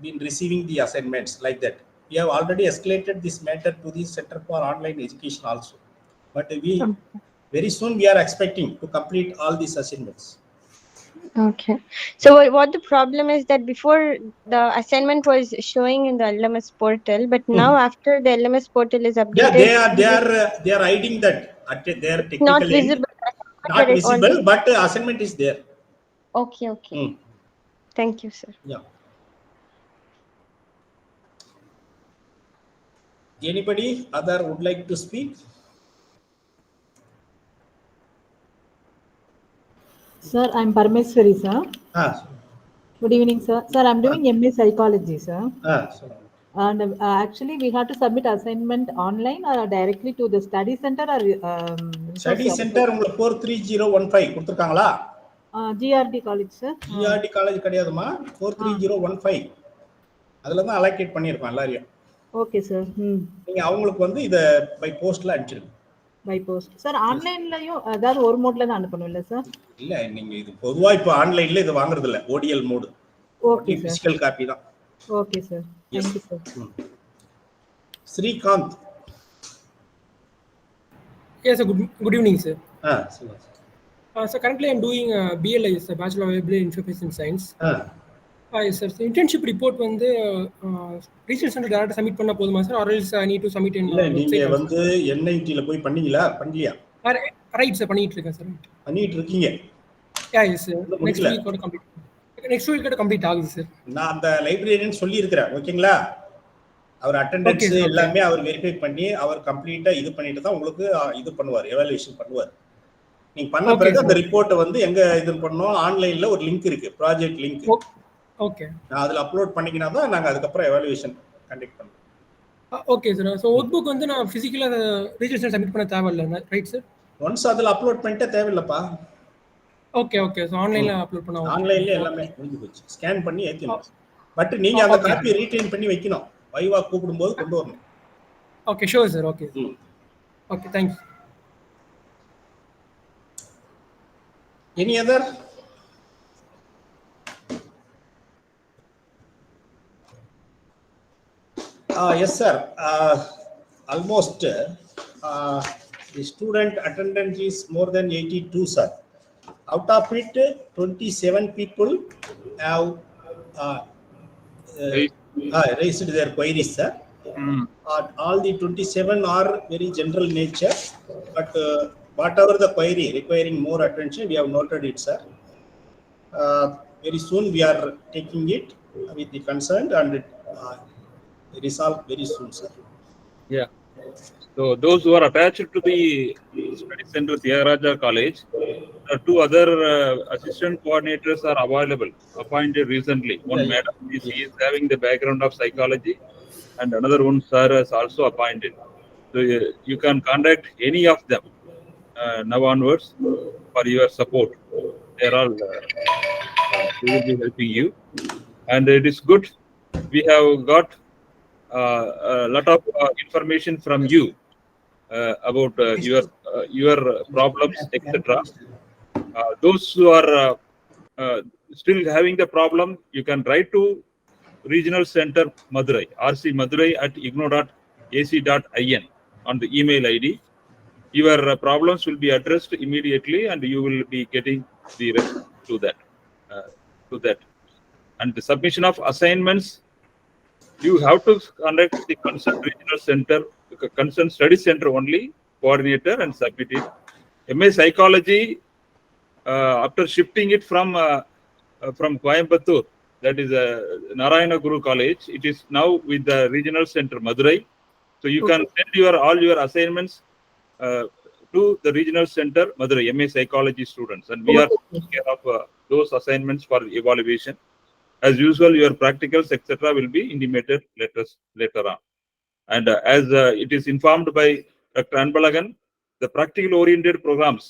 been receiving the assignments like that. We have already escalated this matter to the Center for Online Education also. But very soon we are expecting to complete all these assignments. Okay. So what the problem is that before the assignment was showing in the LMS portal, but now after the LMS portal is updated, they are hiding that at their technical not end. visible. Not visible, but assignment is there. Okay. Thank you, sir. Yeah. Anybody other would like to speak? Sir, I'm Parameswari, sir. Good evening, sir. Sir, I'm doing MA Psychology, sir. And actually, we have to submit assignment online or directly to the study center or study center. உங்களுக்கு 43015 கொடுத்திருக்காங்களா? GRD college, sir. GRD college கிடையாதுமா, 43015. அதுல தான் allocate பண்ணிருக்கோம் எல்லாரையும். Okay, sir. நீங்க அவங்களுக்கு வந்து இத by போஸ்ட்ல அனுப்பிச்சிருங்க. By post. சார் ஆன்லைன்லயும் அதாவது ஒரு மோட்ல தான் அனுப்பணும் இல்ல சார்? இல்ல, நீங்க இது பொதுவா இப்ப ஆன்லைன்ல இது வாங்குறது இல்ல, ODL mode. Okay sir. Physical copy தான். Okay, sir. Thank you, sir. Srikanth. Yes, sir. Good evening, sir. So currently I'm doing BLIS, Bachelor of Library Information Science. Yes, sir. So internship report வந்து research center டைரக்டா submit பண்ணா போதுமா sir, or else I need to submit in இல்ல, நீங்க வந்து NIT ல போய் பண்ணீங்களா? பண்ணலையா? ரைட் சார், பண்ணிட்டு இருக்கேன் சார். பண்ணிட்டு இருக்கீங்க? Yes, sir. Next week ஓட கம்ப்ளீட். Next week ஓட கம்ப்ளீட் ஆகுது சார். நான் அந்த லைப்ரரியன் சொல்லி இருக்கேன், ஓகேங்களா? அவர் அட்டெண்டன்ஸ் எல்லாமே அவர் வெரிஃபை பண்ணி அவர் கம்ப்ளீட்டா இது பண்ணிட்டு தான் உங்களுக்கு இது பண்ணுவார், எவாலுவேஷன் பண்ணுவார். நீங்க பண்ண பிறகு அந்த ரிப்போர்ட்டை வந்து எங்க இது பண்ணோம், ஆன்லைன்ல ஒரு லிங்க் இருக்கு, ப்ராஜெக்ட் லிங்க். ஓகே. நான் அதுல அப்லோட் பண்ணிக்கினா தான் நாங்க அதுக்கு அப்புறம் எவாலுவேஷன் கண்டக்ட் பண்ணுவோம். Okay sir. So work book வந்து நான் பிசிக்கலா ரிஜிஸ்டர் சென்டர் சப்மிட் பண்ண தேவையில்லை, ரைட் சார்? ஒன்ஸ் அதுல அப்லோட் பண்ணிட்டே தேவையில்லப்பா. ஓகே. சோ ஆன்லைன்ல அப்லோட் பண்ணா ஆன்லைன்ல எல்லாமே முடிஞ்சு போச்சு, ஸ்கேன் பண்ணி ஏத்திடலாம். பட் நீங்க அந்த காப்பி ரீடைன் பண்ணி வைக்கணும், வைவா கூப்பிடும்போது கொண்டு வரணும். Okay, sure sir. Okay. Thanks. Any other? Yes, sir. Almost the student attendance is more than 82, sir. Out of it, 27 people have raised their queries, sir. All the 27 are very general nature, but whatever the query requiring more attention, we have noted it, sir. Very soon we are taking it with the concerned and resolve very soon, sir. Yeah. So those who are attached to the study center Tyagaraja College, 2 other assistant coordinators are available, appointed recently. One madam is having the background of psychology, and another one sir is also appointed. So you can contact any of them now onwards for your support. They are all they will be helping you, and it is good. We have got a lot of information from you about your problems, etc. Those who are still having the problem, you can write to Regional Center Madurai, rcmadurai@igno.ac.in on the email ID. Your problems will be addressed immediately, and you will be getting the rest to that. And the submission of assignments, you have to contact the concerned regional center, concerned study center only, coordinator, and submit it. MA Psychology, after shifting it from Coimbatore, that is Narayana Guru College, it is now with the regional center Madurai. So you can send all your assignments to the regional center Madurai, MA Psychology students, and we are taking care of those assignments for evaluation. As usual, your practicals, etc., will be intimated later on. And as it is informed by Dr. Anbalagan, the practical-oriented programs,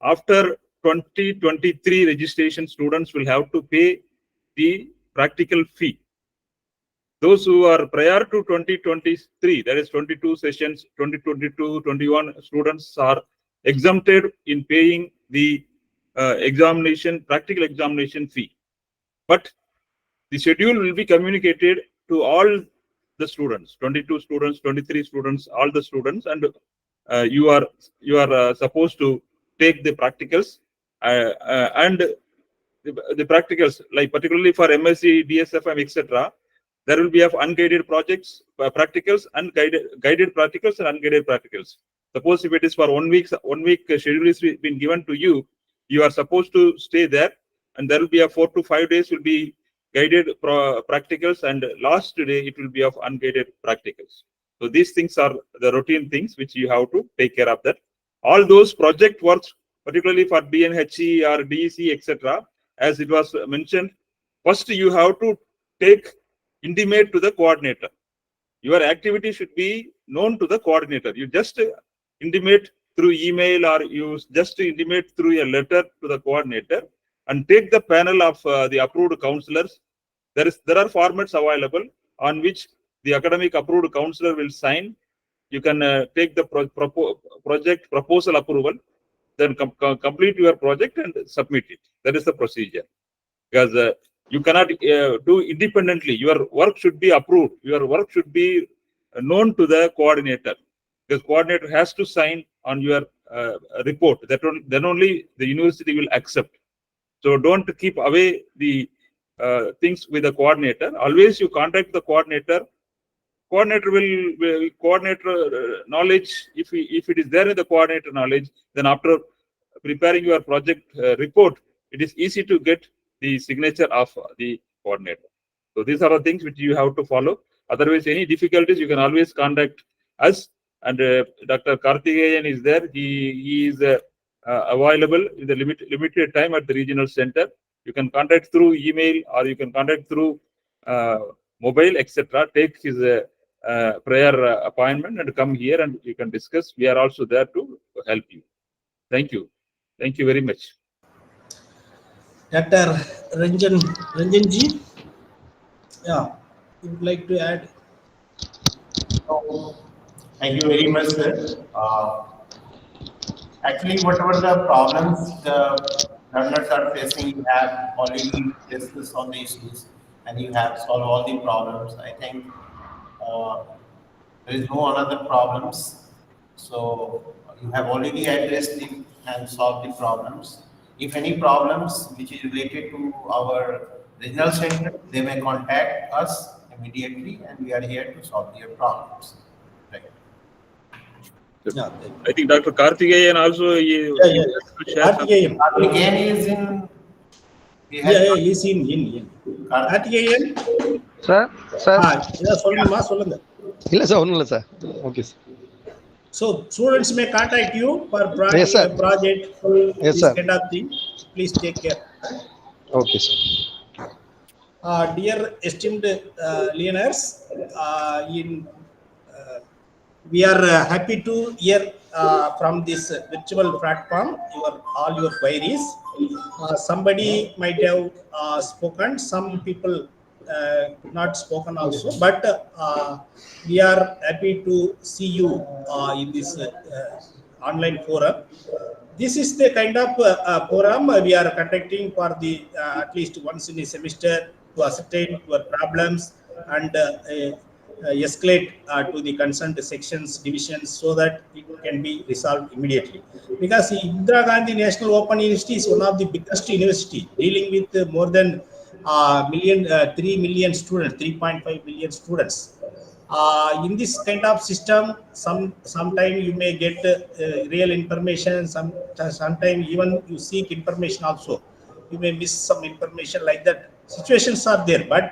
after 2023 registration, students will have to pay the practical fee. Those who are prior to 2023, that is 22 sessions, 2022, 21 students are exempted in paying the practical examination fee. But the schedule will be communicated to all the students, 22 students, 23 students, all the students, and you are supposed to take the practicals and the practicals, like particularly for MSc, DSFM, etc. There will be of unguided projects, practicals, and guided practicals and unguided practicals. Suppose if it is for 1 week schedule is been given to you, you are supposed to stay there, and there will be a 4 to 5 days will be guided practicals, and last day it will be of unguided practicals. So these things are the routine things which you have to take care of that. All those project works, particularly for BNHE or DEC, etc., as it was mentioned, first you have to intimate to the coordinator. Your activity should be known to the coordinator. You just intimate through email, or you just intimate through a letter to the coordinator, and take the panel of the approved counselors. There are formats available on which the academic approved counselor will sign. You can take the project proposal approval, then complete your project and submit it. That is the procedure. Because you cannot do independently. Your work should be approved. Your work should be known to the coordinator. The coordinator has to sign on your report. Then only the university will accept. So don't keep away the things with the coordinator. Always you contact the coordinator. Coordinator will coordinator knowledge. If it is there in the coordinator knowledge, then after preparing your project report, it is easy to get the signature of the coordinator. So these are the things which you have to follow. Otherwise, any difficulties, you can always contact us. And Dr. Karthikeyan is there. He is available in the limited time at the regional center. You can contact through email, or you can contact through mobile, etc. Take his prayer appointment and come here, and you can discuss. We are also there to help you. Thank you. Thank you very much. Dr. Ranjanji, yeah, you would like to add? Thank you very much, sir. Actually, whatever the problems the learners are facing, you have already discussed on the issues, and you have solved all the problems. I think there is no other problems. So you have already addressed it and solved the problems. If any problems which is related to our regional center, they may contact us immediately, and we are here to solve their problems. Right. Yeah, I think Dr. Karthikeyan also. Karthikeyan is in. He's in. Karthikeyan. Sir. சொல்லுங்க. இல்ல sir, ஒண்ணும் இல்ல sir. Okay sir. So students may contact you for project, yes, this sir. kind of thing. Please take care. Okay, sir. Dear esteemed learners, we are happy to hear from this virtual platform all your queries. Somebody might have spoken, some people not spoken also, but we are happy to see you in this online forum. This is the kind of forum we are conducting for the at least once in a semester to ascertain your problems and escalate to the concerned sections, divisions, so that it can be resolved immediately. Because Indira Gandhi National Open University is one of the biggest university, dealing with more than 3 million students, 3.5 million students. In this kind of system, sometime you may get real information, sometime even you seek information also. You may miss some information like that. Situations are there, but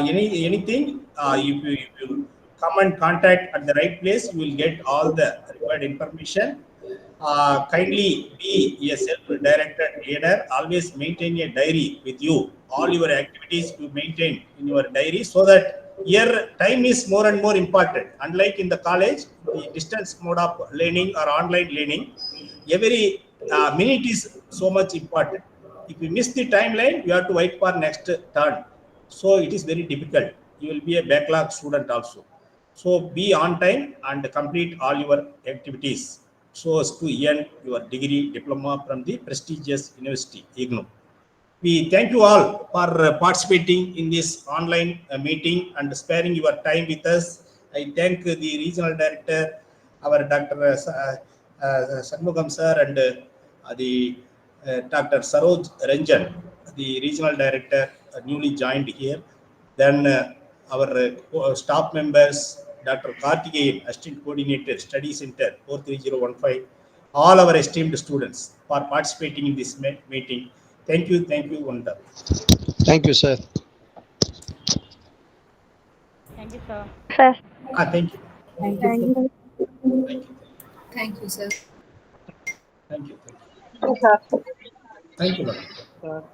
anything, if you come and contact at the right place, you will get all the required information. Kindly be a self-directed leader. Always maintain a diary with you. All your activities you maintain in your diary, so that here time is more and more important. Unlike in the college, the distance mode of learning or online learning, every minute is so much important. If you miss the timeline, you have to wait for next turn. So it is very difficult. You will be a backlog student also. So be on time and complete all your activities. so as to earn your degree diploma from the prestigious university, IGNOU. We thank you all for participating in this online meeting and sparing your time with us. I thank the regional director, our Dr. Shanmugam sir, and the Dr. Saroj Ranjan, the regional director, newly joined here. Then our staff members, Dr. Karthikeyan, assistant coordinator, study center 43015, all our esteemed students for participating in this meeting. Thank you, Wanda. Thank you, sir. Thank you, sir. Sir. Thank you. Thank you, sir. Thank you, sir. Thank you. Yes, sir. Thank you, madam.